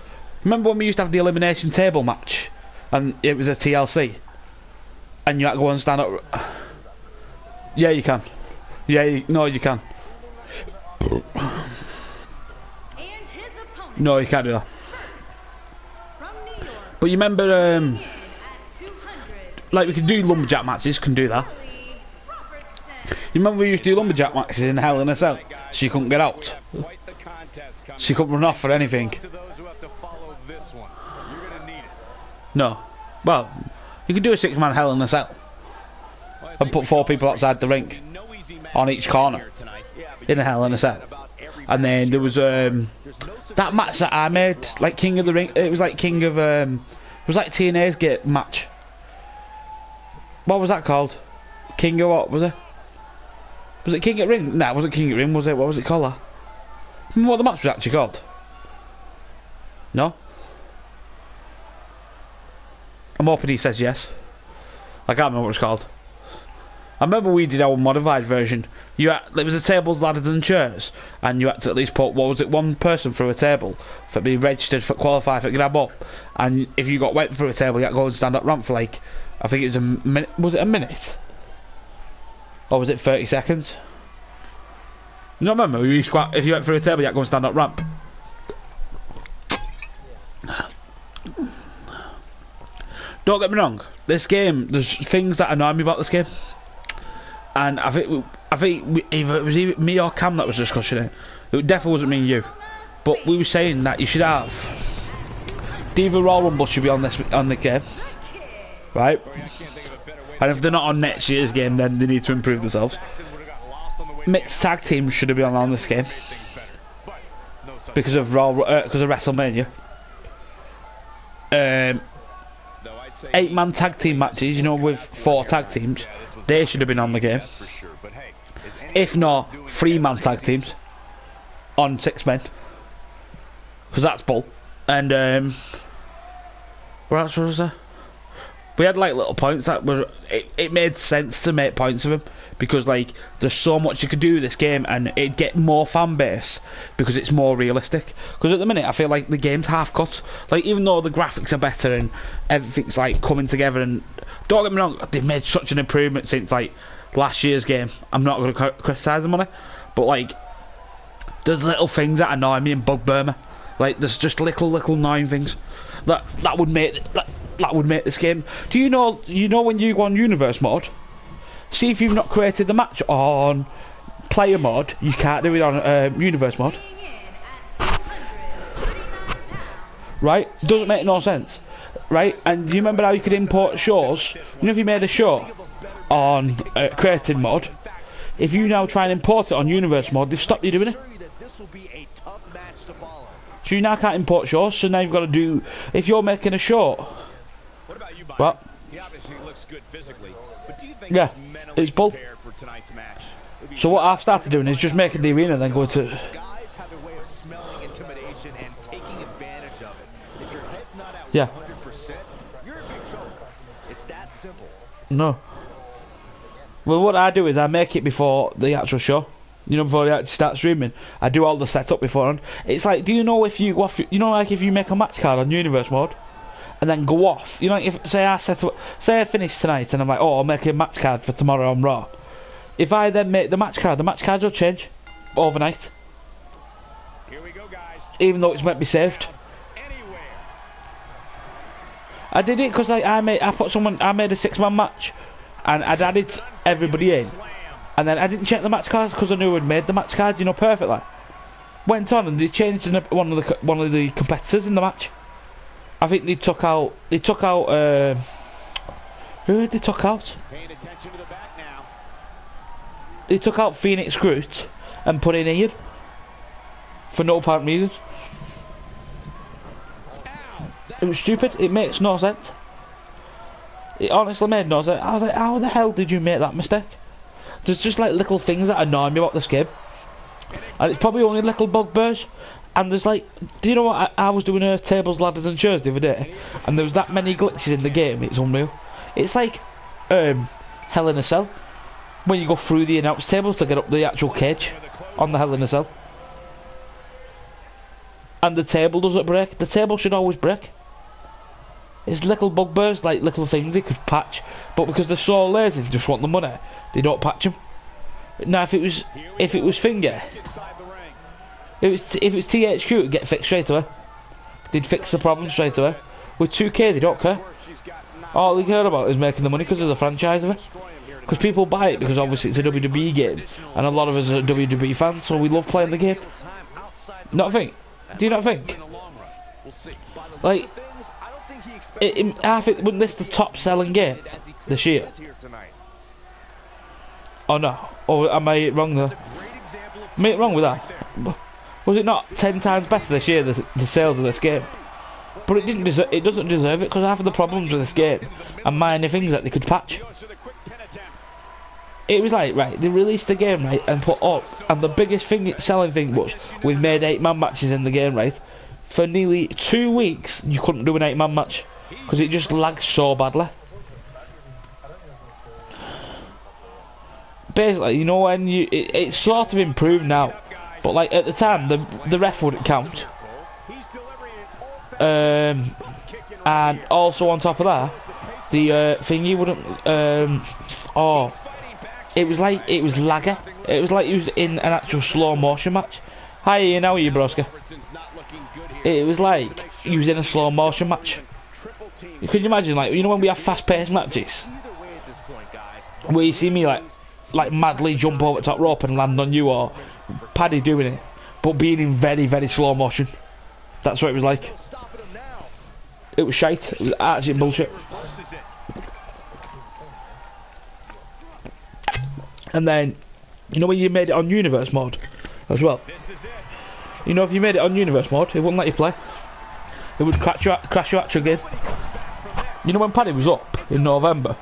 Remember when we used to have the elimination table match, and it was a TLC, and you had to go and stand up. Yeah, you can. Yeah, no, you can. And his opponent No, you can't do that. from New York, But you remember, at 200 like we can do lumberjack matches, can do that. You remember we used to do lumberjack matches in Hell in a Cell? So you couldn't get out. She couldn't run off for anything. No. Well, you can do a 6-man Hell in a Cell and put 4 people outside the ring on each corner in a Hell in a Cell. And then there was that match that I made, like King of the Ring. It was like King of it was like TNA's Gate match. What was that called? King of what was it? Was it King of Ring? No, it wasn't King of Ring, was it? What was it called? Remember what the match was actually called? No? I'm hoping he says yes. I can't remember what it's called. I remember we did our modified version. There was a tables, ladders and chairs, and you had to at least put, what was it, 1 person through a table for being registered for qualify for grab up. And if you got went through a table, you had to go and stand up ramp for like, I think it was a minute. Was it a minute? Or was it 30 seconds? You don't remember? If you went through a table, you had to go and stand up ramp. Don't get me wrong. This game, there's things that annoy me about this game. And I think either it was me or Cam that was discussing it. It definitely wasn't me and you. But we were saying that you should have Diva Royal Rumble should be on the game, right? And if they're not on next year's game, then they need to improve themselves. Mixed tag teams should have been on this game because of WrestleMania. 8-man tag team matches, you know, with 4 tag teams, they should have been on the game. If not, 3-man tag teams on 6 men, because that's bull. And what else was there? We had like little points that were. It made sense to make points of them because like there's so much you could do with this game and it'd get more fan base because it's more realistic. Because at the minute I feel like the game's half cut. Like even though the graphics are better and everything's like coming together, and don't get me wrong, they've made such an improvement since like last year's game. I'm not going to criticise them on it, but like there's little things that annoy me and bugbear me. Like there's just little annoying things that would make this game. Do you know when you go on Universe mode, see if you've not created the match on player mode, you can't do it on Universe mode. Right? Doesn't make no sense. Right? And do you remember how you could import shows? You know if you made a show on created mode, if you now try and import it on Universe mode, they've stopped you doing it. So you now can't import shows, so now you've got to do, if you're making a show. What about you, Mike? What? He obviously looks good physically, but do you think Yeah, he's mentally it's bull. prepared for tonight's match? So what I've started doing is just making the arena and then go to. Guys have a way of smelling intimidation and taking advantage of it. If your head's not at Yeah. 100%, you're in big trouble. It's that simple. No. Well, what I do is I make it before the actual show. You know, before they actually start streaming, I do all the setup beforehand. It's like, do you know if you go off, you know, like if you make a match card on Universe mode, and then go off, you know, if say I finish tonight and I'm like, oh, I'll make a match card for tomorrow on Raw. If I then make the match cards will change overnight. Here we go, guys. Even though it's meant to be saved. Anywhere. I did it because I made a 6-man match, and I'd added everybody in. And then I didn't check the match cards because I knew I'd made the match card, you know, perfectly. Went on and they changed one of the competitors in the match. I think they took out. Who did they took out? Paying attention to the back now. They took out Phoenix Groot and put in Ian for no apparent reason. It was stupid. It makes no sense. It honestly made no sense. I was like, how the hell did you make that mistake? There's just like little things that annoy me about this game, and it's probably only little bugbears. And there's like, do you know what? I was doing tables, ladders and chairs the other day, and there was that many glitches in the game. It's unreal. It's like Hell in a Cell when you go through the announce tables to get up the actual cage on the Hell in a Cell, and the table doesn't break. The table should always break. It's little bugbears, like little things they could patch, but because they're so lazy, they just want the money, they don't patch them. Now, if it was Finger, if it's THQ, it'd get fixed straight away. They'd fix the problem straight away. With 2K, they don't care. All they care about is making the money because of the franchise of it. Because people buy it because obviously it's a WWE game, and a lot of us are WWE fans, so we love playing the game. Not think? Do you not think? Like, I think wasn't this the top selling game this year? Oh no, or am I wrong there? Am I wrong with that? Was it not 10 times better this year, the sales of this game? But it didn't deserve, it doesn't deserve it because half of the problems with this game are minor things that they could patch. It was like, right, they released the game, right, and put up, and the biggest selling thing was, we've made 8-man matches in the game, right? For nearly 2 weeks, you couldn't do an 8-man match, because it just lags so badly. Basically, you know, when it's sort of improved now, but like, at the time, the ref wouldn't count. And also on top of that, the thingy wouldn't, it was like, it was lagger. It was like you was in an actual slow motion match. Hi Ian, how are you, broska? It was like you was in a slow motion match. Can you imagine, like, you know when we have fast paced matches? Where you see me like madly jump over the top rope and land on you, or Paddy doing it, but being in very, very slow motion. That's what it was like. It was shite. It was actually bullshit. And then, you know when you made it on Universe mode as well? You know, if you made it on Universe mode, it wouldn't let you play. It would crash your actual game. You know when Paddy was up in November?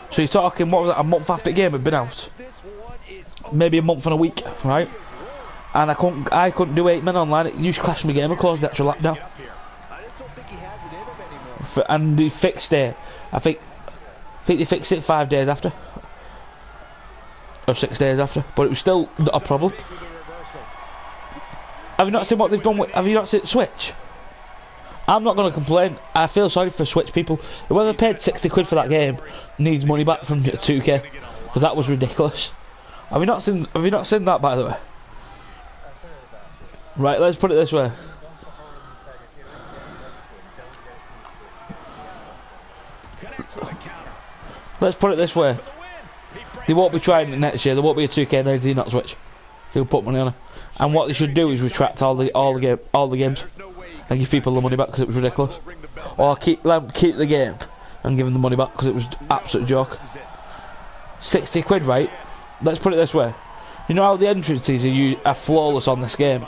So you're talking, what was that, a month after the game had been out? Maybe a month and a week, right? And I couldn't do 8-man online. It used to crash my game and close the actual lap down. And they fixed it. I think they fixed it 5 days after, or 6 days after. But it was still not a problem. Have you not seen what they've done with? Have you not seen Switch? I'm not going to complain. I feel sorry for Switch people. Whoever paid 60 quid for that game needs money back from 2K, because that was ridiculous. Have you not seen? Have you not seen that, by the way? Right, let's put it this way. Let's put it this way. They won't be trying it next year. There won't be a 2K19 not Switch. They'll put money on it. And what they should do is retract all the games and give people the money back because it was ridiculous. Or keep the game and give them the money back because it was an absolute joke. 60 quid, right? Let's put it this way. You know how the entrances are flawless on this game?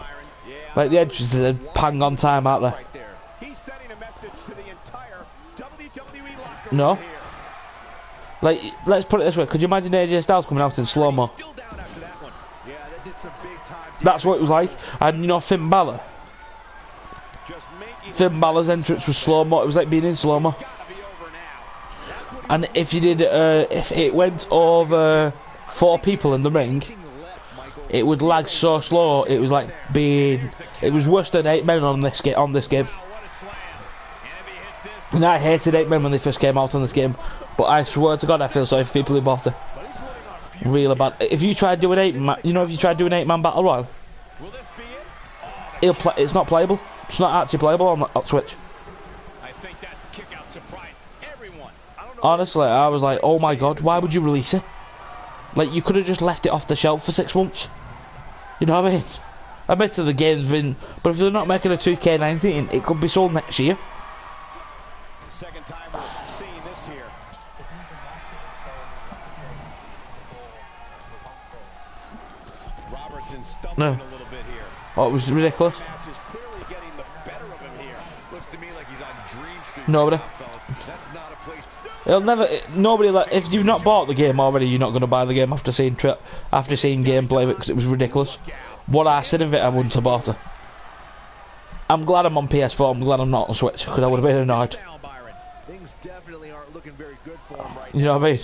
Like, the entrances are pang on time, aren't they? No? Like, let's put it this way. Could you imagine AJ Styles coming out in slow-mo? That's what it was like. And you know Finn Balor? Finn Balor's entrance was slow-mo. It was like being in slow-mo. And if you did, if it went over 4 people in the ring, it would lag so slow. It was like being, it was worse than 8 men on this game. And I hated 8 men when they first came out on this game. But I swear to God, I feel sorry for people who bought it. Really bad. If you try to do an 8-man, you know, if you try to do an 8-man battle royal, it's not playable. It's not actually playable on Switch. Honestly, I was like, oh my God, why would you release it? Like, you could have just left it off the shelf for 6 months. You know what I mean? I bet the game's been, but if they're not making a 2K19, it could be sold next year. Second time we're seeing this here. Robertson stumbling a little bit here. Oh, it was ridiculous. Match is clearly getting the better of him here. Looks to me like he's on Dream Street. Nobody. That's not a place. It'll never. Nobody. If you've not bought the game already, you're not going to buy the game after seeing gameplay of it, because it was ridiculous. What I said of it, I wouldn't have bought it. I'm glad I'm on PS4. I'm glad I'm not on Switch, because I would have been annoyed. Things definitely aren't looking very good for him right You know what I mean?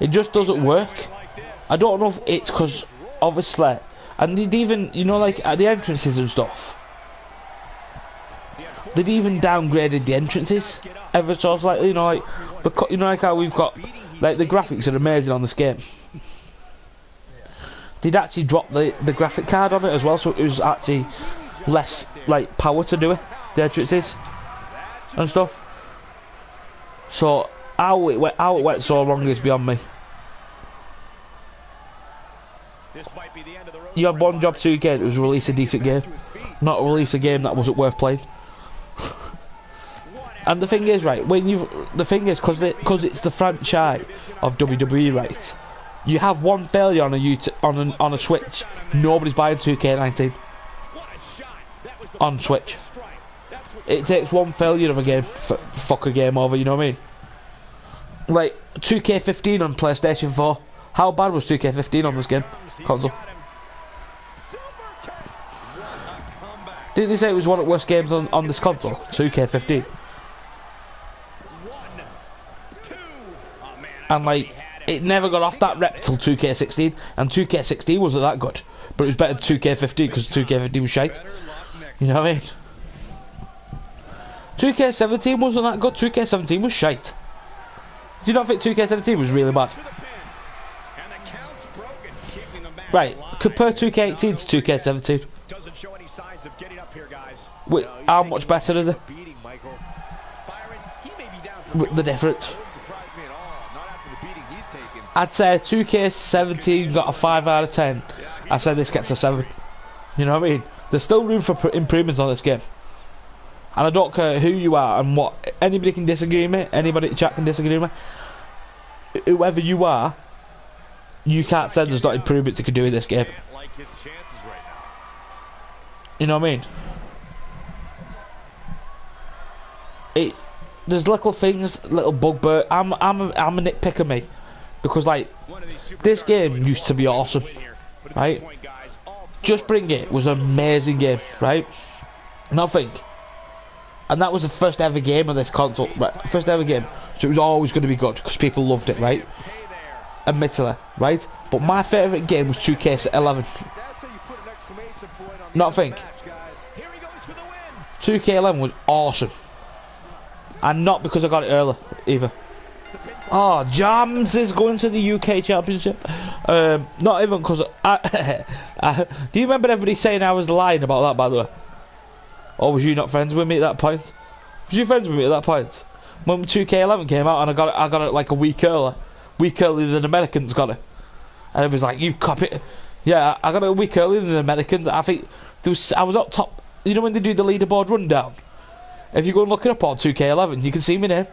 It just doesn't work. I don't know if it's because, obviously, and they'd even, you know, like at the entrances and stuff, they'd even downgraded the entrances ever so slightly. You know, like you know, like how we've got, like, the graphics are amazing on this game. They'd actually dropped the graphic card on it as well, so it was actually less like power to do it. The entrances. and stuff. So how it went so wrong is beyond me. This might be the end of the road. You had one job to get, it was release a decent game, not release a game that wasn't worth playing. And the thing is, right, because it's the franchise of WWE, right? You have one failure on a Switch, nobody's buying 2K19 on Switch. It takes one failure of a game for fuck a game over, you know what I mean? Like 2K15 on PlayStation 4. How bad was 2K15 on this game console? Didn't they say it was one of the worst games on this console? 2K15. And like, it never got off that rep till 2K16, and 2K16 wasn't that good, but it was better than 2K15 because 2K15 was shite. You know what I mean? 2K17 wasn't that good. 2K17 was shite. Do you not think 2K17 was really bad? Right, compare 2K18 to 2K17. Doesn't show any signs of getting up here, guys. Wait, how much better is it? Beating Michael. Byron, he may be down for The difference. Surprised me at all. Not after the beating he's taken. I'd say 2K17 got a 5 out of 10. I said this gets a 7. You know what I mean? There's still room for improvements on this game. And I don't care who you are and what. Anybody can disagree with me. Anybody in chat can disagree with me. Whoever you are, you can't say there's not improvements you can do in this game. Like his chances right now. You know what I mean? There's little things, little bugbear. I'm a nitpicker, me, because like this game used to be awesome, right? Just Bring It was an amazing game, right? Nothing. And that was the first ever game of this console, right? First ever game, so it was always going to be good because people loved it, right? Admittedly, right? But my favourite game was 2K11. Not think. 2K11 was awesome, and not because I got it early either. Oh, Jams is going to the UK Championship. Not even because do you remember everybody saying I was lying about that, by the way? Or was you not friends with me at that point? Was you friends with me at that point? When 2K11 came out and I got it like a week earlier than the Americans got it. And it was like, you copy it. Yeah, I got it a week earlier than the Americans. I think I was up top. You know when they do the leaderboard rundown? If you go and look it up on 2K11, you can see me name.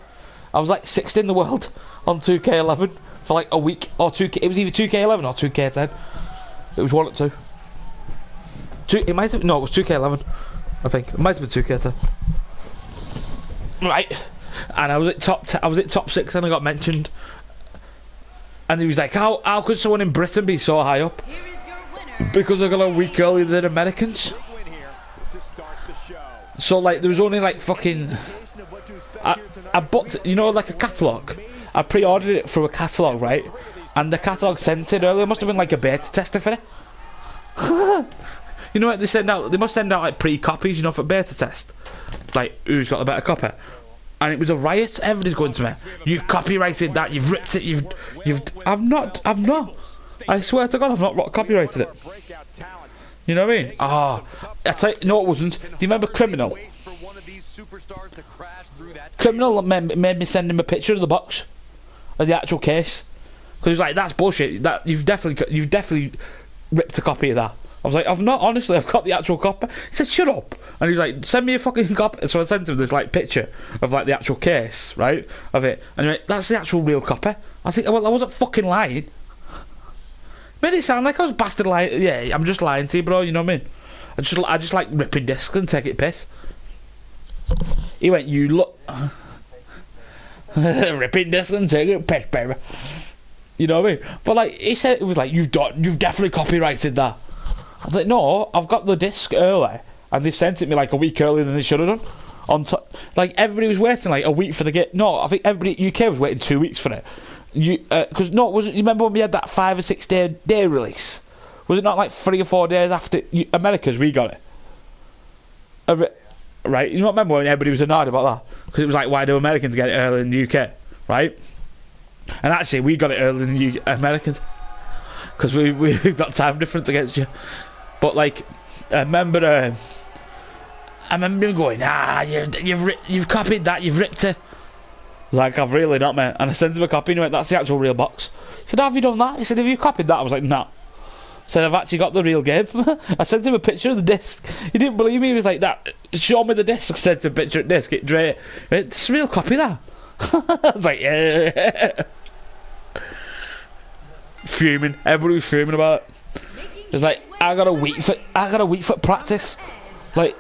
I was like 6th in the world on 2K11 for like a week, or 2K. It was either 2K11 or 2K10. It was one or two. It might have, no, it was 2K11. I think it might have been 2K10. Right, and I was at top 6 and I got mentioned. And he was like, how could someone in Britain be so high up? Here is your winner. Because I got a week earlier than Americans. So like there was only like fucking I bought, you know, like a catalogue. I pre-ordered it through a catalogue, right? And the catalogue sent it earlier. It must have been like a beta tester for it. You know what they send out? They must send out like pre-copies, you know, for beta test. Like who's got the better copy? And it was a riot. Everybody's going to me. You've copyrighted that. You've ripped it. You've. I've not. I swear to God, I've not copyrighted it. You know what I mean? Ah, I tell you, no, it wasn't. Do you remember Criminal? Criminal made me send him a picture of the box, of the actual case, because he's like, "That's bullshit. That you've definitely ripped a copy of that." I was like, "I've not. Honestly, I've got the actual copy." He said, "Shut up." And he's like, "Send me a fucking copy." So I sent him this like picture of like the actual case, right, of it. And he went, "That's the actual real copy." I think, well, I wasn't fucking lying. Made it sound like I was bastard lying. Yeah, I'm just lying to you, bro. You know what I mean? I just like ripping discs and take it piss. He went, "You look ripping discs and take it piss, baby." You know what I mean? But like he said, it was like, you've definitely copyrighted that. I was like, no, I've got the disc early, and they've sent it me like a week earlier than they should have done. On top, like everybody was waiting like a week for the game. No, I think everybody UK was waiting 2 weeks for it. Because wasn't you remember when we had that 5 or 6 day release? Was it not like 3 or 4 days after America's we got it? Right? You don't remember when everybody was annoyed about that? Because it was like, why do Americans get it earlier than the UK? Right? And actually, we got it earlier than the Americans because we've got time difference against you. But like, I remember I remember him going, you've copied that, you've ripped it. I was like, I've really not, mate. And I sent him a copy and he went, that's the actual real box. He said, have you done that? He said, have you copied that? I was like, no. I said, I've actually got the real game. I sent him a picture of the disc. He didn't believe me. He was like, that, show me the disc. I sent him a picture of the disc. It's a real copy, that. I was like, yeah. Fuming. Everybody was fuming about it. It was like, I got a week for practice. Like,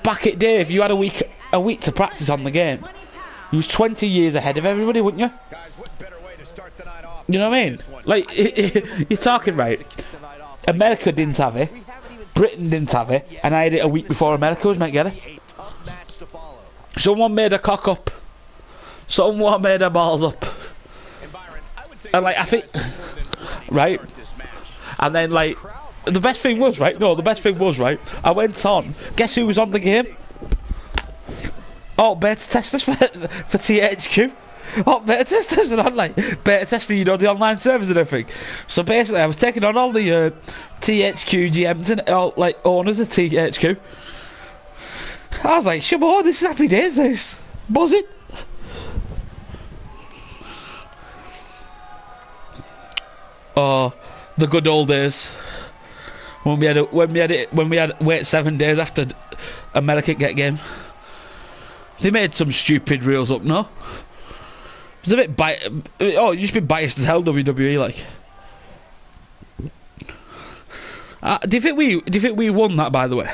back at day, if you had a week to practice on the game, you was 20 years ahead of everybody, wouldn't you? Guys, what better way to start the night off? You know what I mean? Like, you're talking right. America didn't have it, Britain didn't have it, and I had it a week before America was meant to get it. Someone made a cock up. Someone made a balls up. And like, I think, right? And then like, the best thing was, right? No, the best thing was, right? I went on. Guess who was on the game? Oh, beta testers for THQ. Oh, beta testers and online. Beta testing, you know, the online servers and everything. So basically, I was taking on all the THQ GMs and all, like, owners of THQ. I was like, Shabo, this is happy days, this. Buzzing. Oh, the good old days. When we had wait 7 days after America get game. They made some stupid rules up, no? It was a bit you used to be biased as hell, WWE, like. Do you think we won that, by the way?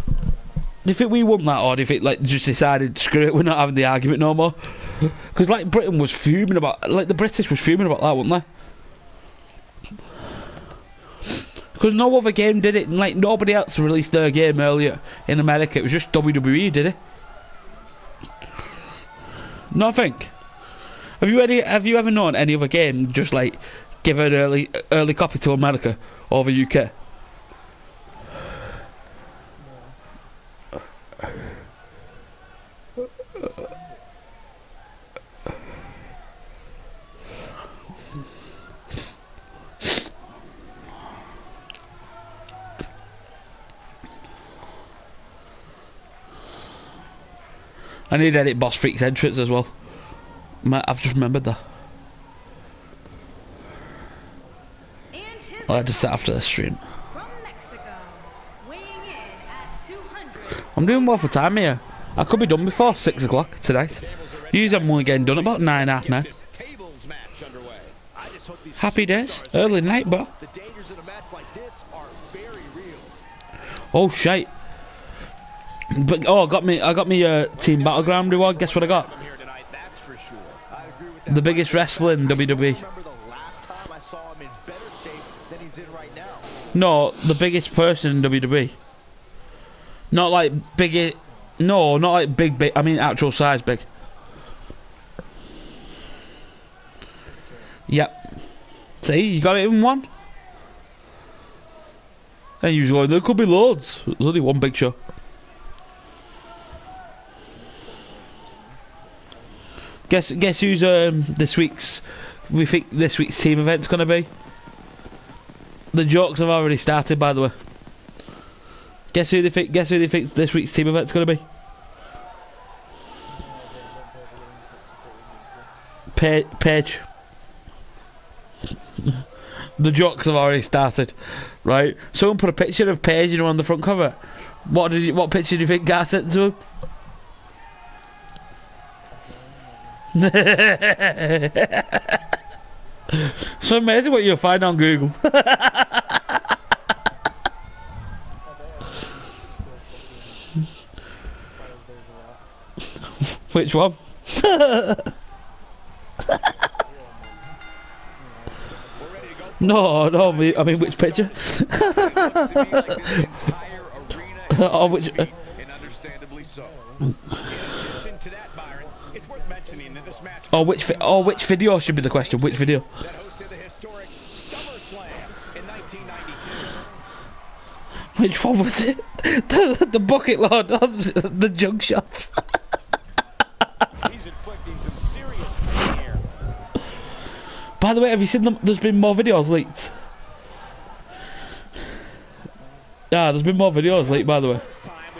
Do you think we won that, or do you think like just decided screw it, we're not having the argument no more? Because like Britain was fuming about, like the British was fuming about that, weren't they? Because no other game did it, and like nobody else released their game earlier in America. It was just WWE did it. Nothing. Have you ever known any other game just like give an early copy to America over UK? I need to edit Boss Freak's entrance as well. I've just remembered that. I'll just set after this stream. From Mexico, weighing in at 200. I'm doing well for time here. I could be done before 6 o'clock tonight. Usually I'm only getting done about 9, half 9. Happy days. Early night, bro. The dangers in a match like this are very real. Oh shite. But I got me Team Battleground reward. Guess what I got? The biggest wrestler in WWE. Remember the last time I saw him in better shape than he's in right now. No, the biggest person in WWE. Not like big. No, not like big. I mean actual size big. Yep. See, you got it in one. And you was going, there could be loads. There's only one big show. Guess who's this week's team event's gonna be? The jokes have already started, by the way. Guess who they think this week's team event's gonna be? Paige. The jokes have already started, right? Someone put a picture of Paige, you know, on the front cover. What picture do you think Gar sent to him? So amazing what you'll find on Google. Which one? No, I mean which picture? Oh, which? And understandably so. In addition to that, Byron, it's worth mentioning that this match. Which video should be the question? Which video? That hosted the historic SummerSlam in 1992. Which one was it? The bucket load on the jug shots. He's inflicting some serious pain here. By the way, have you seen them? There's been more videos leaked. Yeah, there's been more videos leaked, by the way. Time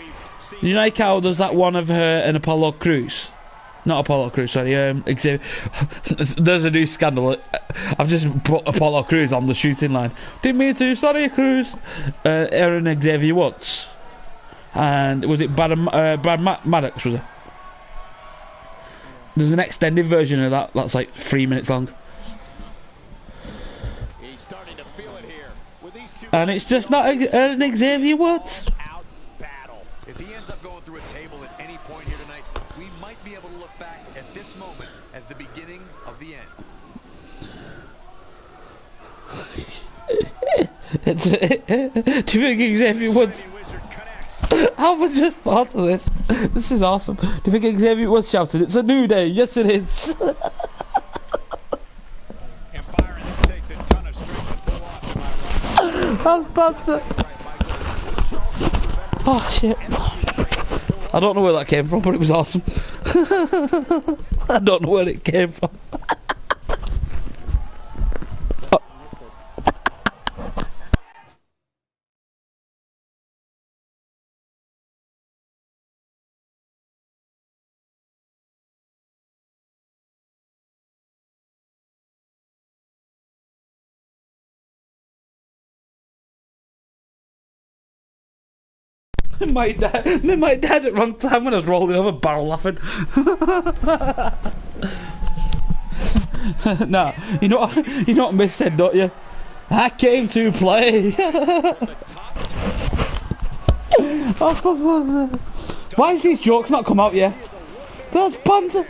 You know like how there's that one of her and Apollo Crews? Not Apollo Crews, sorry, Xavier. There's a new scandal. I've just put Apollo Crews on the shooting line. Didn't mean to, sorry Crews. Aaron Xavier Woods. And was it Brad Maddox, was it? There's an extended version of that that's like 3 minutes long. He's starting to feel it here. With these two, And it's just not Aaron Xavier Woods. out battle. If he ends up going through a table at any point here tonight, we might be able to look back at this moment as the beginning of the end. Do you think Xavier Woods? Wizard connects. I was just part of this. This is awesome. Do you think Xavier Woods shouted, "It's a new day"? Yes, it is. And Byron, this takes a ton of strength to pull off. Am I right? That's it. Oh shit. I don't know where that came from, but it was awesome. I don't know where it came from. My dad at wrong time when I was rolling over barrel laughing. Nah, you know what Miss said, don't you? I came to play. Oh, for fuck. Why is these jokes not come out yet? That's banter.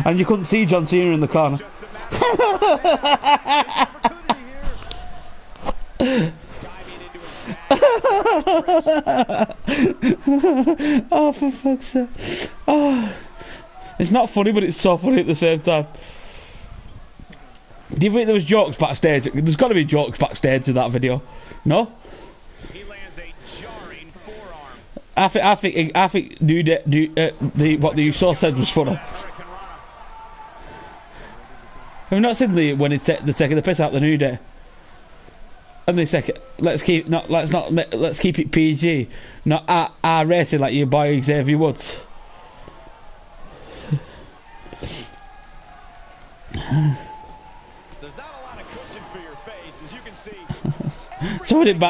And you couldn't see John Cena in the corner. Oh, for fuck's sake. Oh. It's not funny, but it's so funny at the same time. Do you think there was jokes backstage? There's got to be jokes backstage in that video. No? He lands a jarring forearm. I think what the Uso said was funny. Have you not seen when they're taking the piss out the New Day? And they say, let's keep it PG, not R rated like your boy Xavier Woods. There's not a lot of cushion for your face, as you can see. Someone in the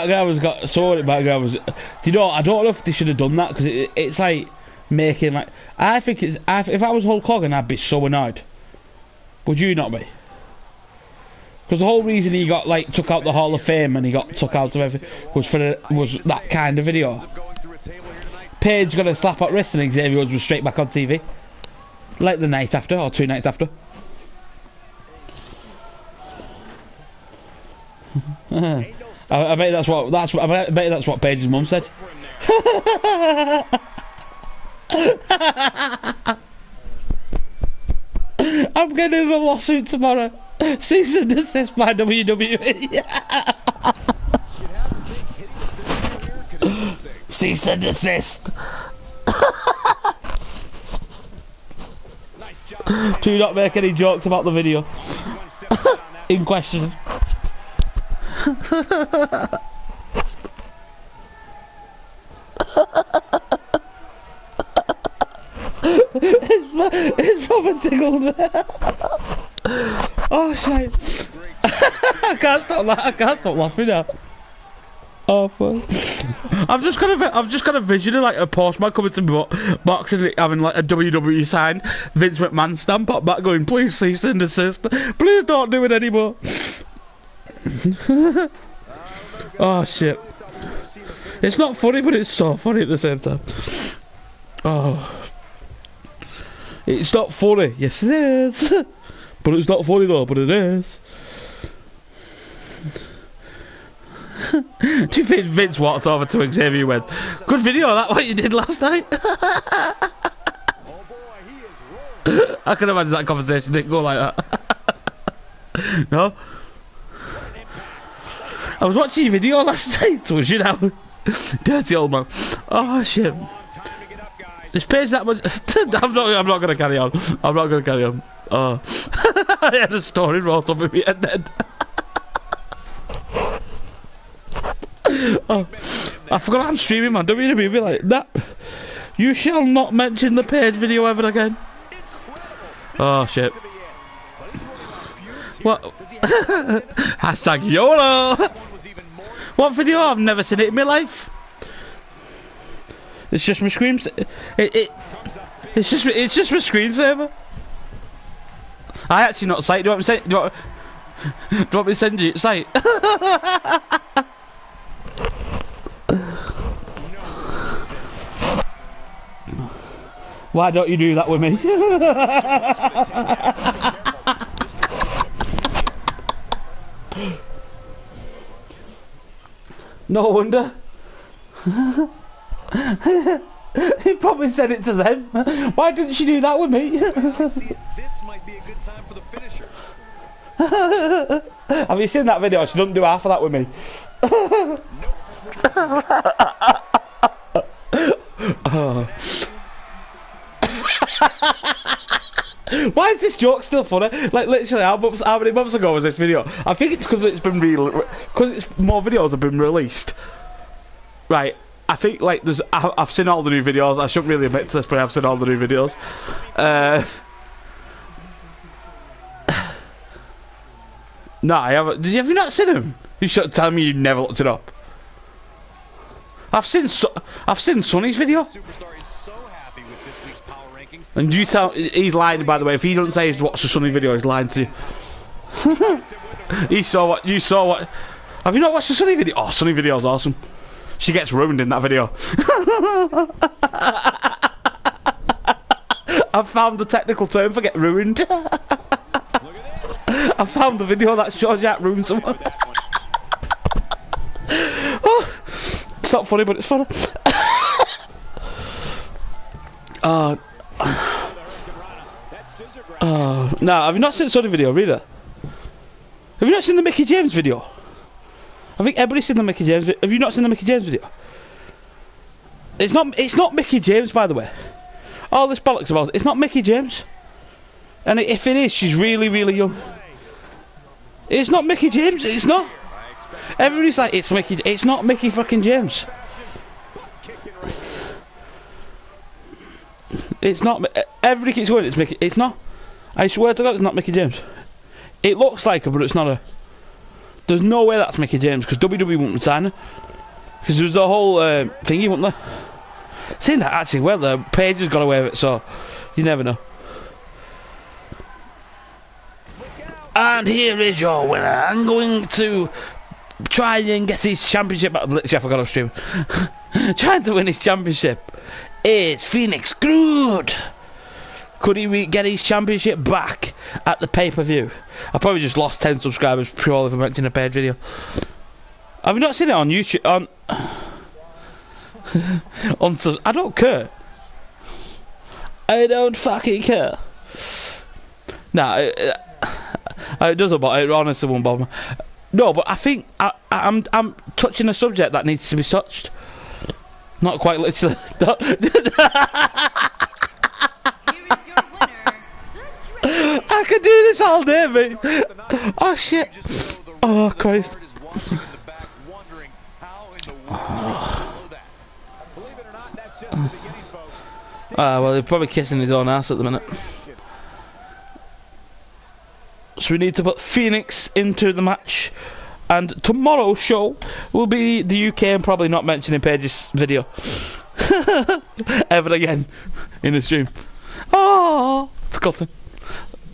background was you know, I don't know if they should have done that because it's like making like I think if I was Hulk Hogan, I'd be so annoyed. Would you not be? Because the whole reason he got like took out the Hall of Fame and he got took out of everything was that kind of video. Paige got a slap at wrist and Xavier Woods was straight back on TV, like the night after or 2 nights after. I bet that's what Paige's mum said. I'm getting a lawsuit tomorrow. Cease and desist by WWE. Cease and desist. Do not make any jokes about the video in question. It's probably tickled. Oh shit! I can't stop laughing now. Oh fuck! I've just got a vision of like a postman coming to me boxing, having like a WWE sign, Vince McMahon stamp up back, going, "Please cease and desist. Please don't do it anymore." Oh shit! It's not funny, but it's so funny at the same time. Oh. It's not funny. Yes, it is. But it's not funny though. But it is. Do you think Vince walked over to Xavier and went, "Good video, that what you did last night"? I can imagine that conversation didn't go like that. No. I was watching your video last night, was you know? Dirty old man. Oh shit. This page that much. I'm not gonna carry on. I'm not gonna carry on. Oh. I had a story wrote up in my head then. Oh, I forgot I'm streaming, man. WWE be like that. You shall not mention the Paige video ever again. Oh shit. What? Hashtag YOLO. What video? I've never seen it in my life. It's just my screams. It's just my screensaver. I actually not sight. Do you want me to send? Do you want me to send you sight? Why don't you do that with me? No wonder. He probably said it to them. Why didn't she do that with me? This might be a good time for the finisher. Have you seen that video? She doesn't do half of that with me. Oh. Why is this joke still funny? Like literally, how many months ago was this video? I think it's because it's been more videos have been released. Right. I think like I've seen all the new videos. I shouldn't really admit to this, but I've seen all the new videos. No, I haven't. Have you not seen them? You should tell me you never looked it up. I've seen Sonny's video. Superstar is so happy with this week's power rankings. And you tell he's lying, by the way. If he doesn't say he's watched the Sonny video, he's lying to you. He saw what you saw. What? Have you not watched the Sonny video? Oh, Sonny video's awesome. She gets ruined in that video. I found the technical term for get ruined. I found the video that shows you how to ruin someone. Oh, it's not funny, but it's funny. No, have you not seen the Sonny video, reader? Have you not seen the Mickey James video? I think everybody's seen the Mickey James video. Have you not seen the Mickey James video? It's not Mickey James, by the way. All this bollocks about it. It's not Mickey James. And if it is, she's really, really young. It's not Mickey James. It's not. Everybody's like, it's Mickey. It's not Mickey fucking James. It's not. Everybody keeps going, it's Mickey. It's not. I swear to God, it's not Mickey James. It looks like her, but it's not her. There's no way that's Mickey James, because WWE wouldn't sign her. Because there was the whole thingy, wasn't there? Saying that, actually, well, the Paige has got away with it, so you never know. And here is your winner. I'm going to try and get his championship. Literally, I forgot I was streaming. Trying to win his championship is Phoenix Groot. Could he get his championship back at the pay-per-view? I probably just lost 10 subscribers purely for mentioning a Paige video. Have you not seen it on YouTube? I don't care. I don't fucking care. Nah, it doesn't bother. It honestly won't bother me. No, but I think I'm touching a subject that needs to be touched. Not quite literally. I could do this all day, mate. Oh shit. Oh Christ. Well, they're probably kissing his own ass at the minute. So we need to put Phoenix into the match. And tomorrow's show will be the UK and probably not mentioning Paige's video. Ever again in the stream. Oh, it's got him.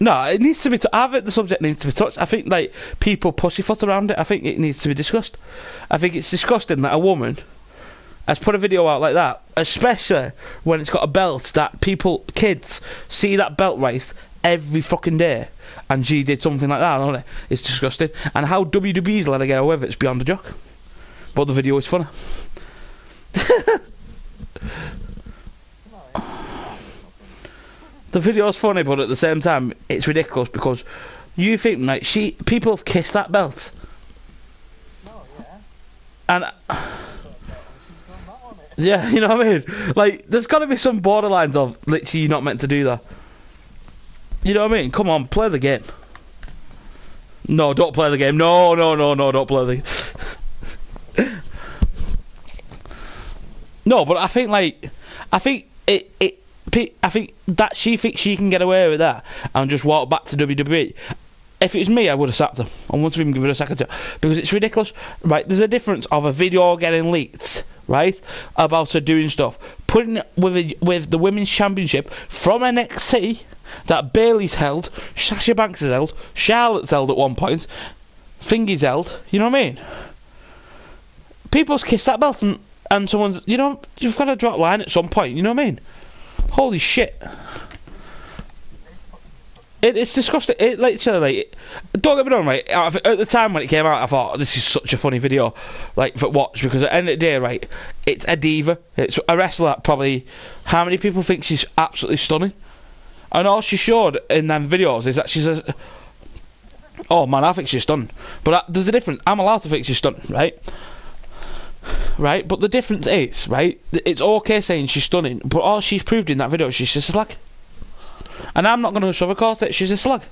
No, it needs to be. I think the subject needs to be touched. I think like people pussyfoot around it. I think it needs to be discussed. I think it's disgusting that a woman has put a video out like that, especially when it's got a belt that kids see that belt race every fucking day, and she did something like that. Don't it? It's disgusting. And how WWE's let her get away with it is beyond a joke. But the video is funny. The video's funny, but at the same time, it's ridiculous because you think like people have kissed that belt, and yeah, you know what I mean. Like, there's got to be some borderlines of literally you're not meant to do that. You know what I mean? Come on, play the game. No, don't play the game. No, don't play the game. No, but I think I think that she thinks she can get away with that and just walk back to WWE. If it was me, I would have sacked her. I wouldn't even give her a second chance because it's ridiculous, right? There's a difference of a video getting leaked, right, about her doing stuff, putting it with the Women's Championship from NXT that Bayley's held, Sasha Banks has held, Charlotte's held at one point, Thingy's held. You know what I mean? People's kissed that belt and someone's, you know, you've got to draw a line at some point. You know what I mean? Holy shit. It's disgusting. It literally, don't get me wrong, right? At the time when it came out, I thought this is such a funny video, like for watch, because at the end of the day, right, it's a diva. It's a wrestler that probably, how many people think she's absolutely stunning? And all she showed in them videos is that she's a, oh man, I think she's stunning. But there's a difference. I'm allowed to think she's stunning, right? Right, but the difference is, right, it's okay saying she's stunning, but all she's proved in that video is she's just a slag. And I'm not going to sugarcoat it, she's a slag.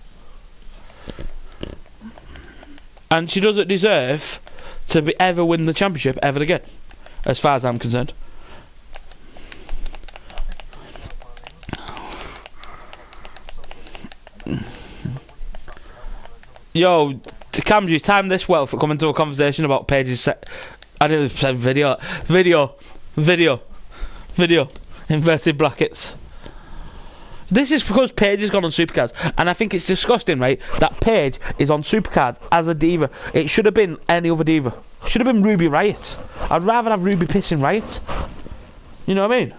And she doesn't deserve to ever win the championship ever again, as far as I'm concerned. Yo, Camzy, time this well for coming to a conversation about Paige's set. I nearly said video, inverted brackets. This is because Paige has gone on Supercards, and I think it's disgusting, right, that Paige is on Supercards as a diva. It should have been any other diva. It should have been Ruby Riott. I'd rather have Ruby pissing Riott. You know what I mean?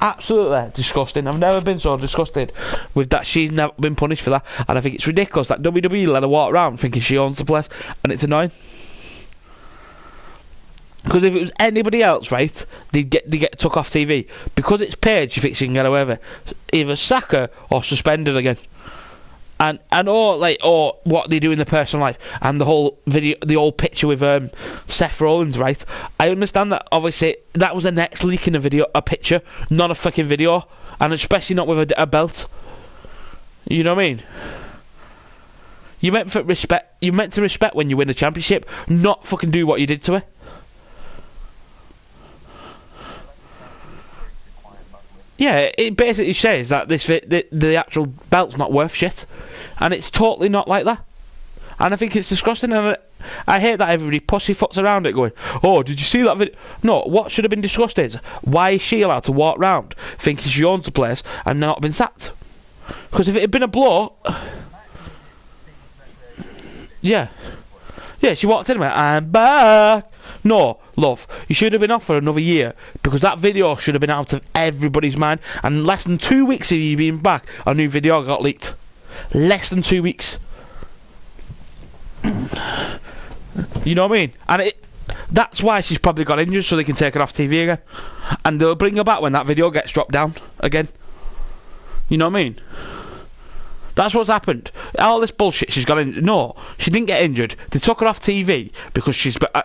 Absolutely disgusting. I've never been so disgusted with that. She's never been punished for that, and I think it's ridiculous that WWE let her walk around thinking she owns the place, and it's annoying. Because if it was anybody else, right, they get took off TV. Because it's Paige, she thinks she can get away with it. Either sack her or suspended again. And or what they do in their personal life, and the whole video, the old picture with Seth Rollins, right? I understand that obviously that was the next leak in a picture, not a fucking video, and especially not with a belt. You know what I mean? You meant to respect when you win a championship, not fucking do what you did to her. Yeah, it basically says that the actual belt's not worth shit, and it's totally not like that. And I think it's disgusting, and I hate that everybody pussyfoots around it going, oh, did you see that video? No, what should have been discussed is, why is she allowed to walk around thinking she owns the place and not been sacked? Because if it had been a blow... Yeah, she walked in and went, I'm back. No, love, you should have been off for another year, because that video should have been out of everybody's mind, and less than 2 weeks of you being back, a new video got leaked. Less than 2 weeks. You know what I mean? And that's why she's probably got injured, so they can take her off TV again. And they'll bring her back when that video gets dropped down again. You know what I mean? That's what's happened. All this bullshit she's got in. No, she didn't get injured. They took her off TV because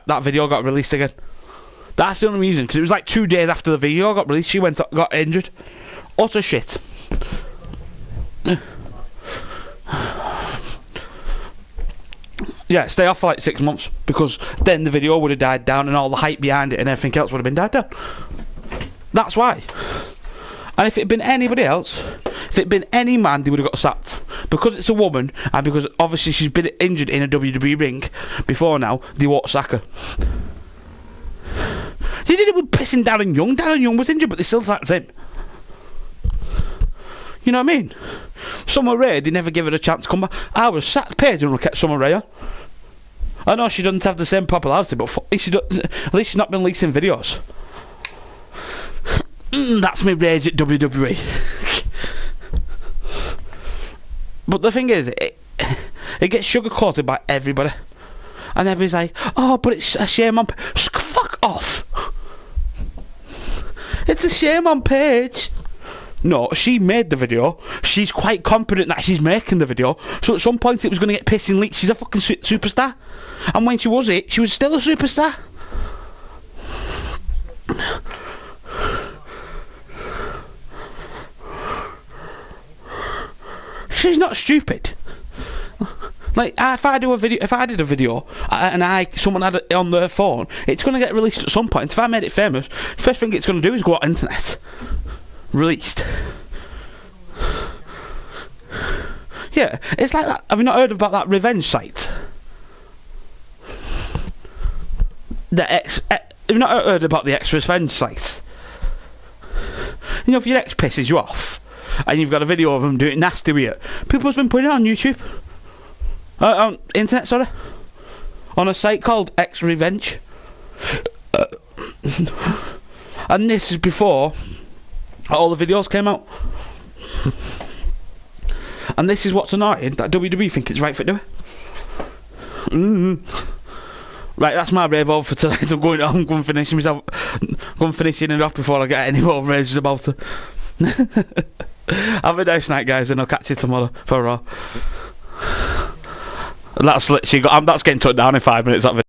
that video got released again. That's the only reason. Because it was like 2 days after the video got released, she got injured. Utter shit. Yeah, stay off for like 6 months, because then the video would have died down and all the hype behind it and everything else would have been died down. That's why. And if it had been anybody else, if it had been any man, they would have got sacked. Because it's a woman, and because obviously she's been injured in a WWE ring before now, they won't sack her. They did it with pissing Darren Young. Darren Young was injured, but they still sacked him. You know what I mean? Summer Rae, they never give her a chance to come back. I was sacked. Paige and kept Summer Rae on. I know she doesn't have the same popularity, but at least she's not been leasing videos. That's me rage at WWE. But the thing is, it gets sugar-coated by everybody. And everybody's like, oh, but it's a shame on... Fuck off! It's a shame on Paige. No, she made the video. She's quite confident that she's making the video. So at some point it was going to get pissing leaked. She's a fucking superstar. And when she was still a superstar. She's not stupid. Like, if I did a video, and someone had it on their phone, it's going to get released at some point. If I made it famous, first thing it's going to do is go on internet. Released. Yeah, it's like that. Have you not heard about that revenge site? Have you not heard about the ex-revenge site? You know, if your ex pisses you off, and you've got a video of them doing nasty with you, people have been putting it on YouTube. On internet, sorry. On a site called X-Revenge. And this is before all the videos came out. And this is what's annoying, that WWE think it's right for doing. Right, that's my brave over for tonight. I'm going finishing myself. Going finishing it off before I get any more rages about it. Have a nice night, guys, and I'll catch you tomorrow for Raw. That's getting took down in 5 minutes. That video.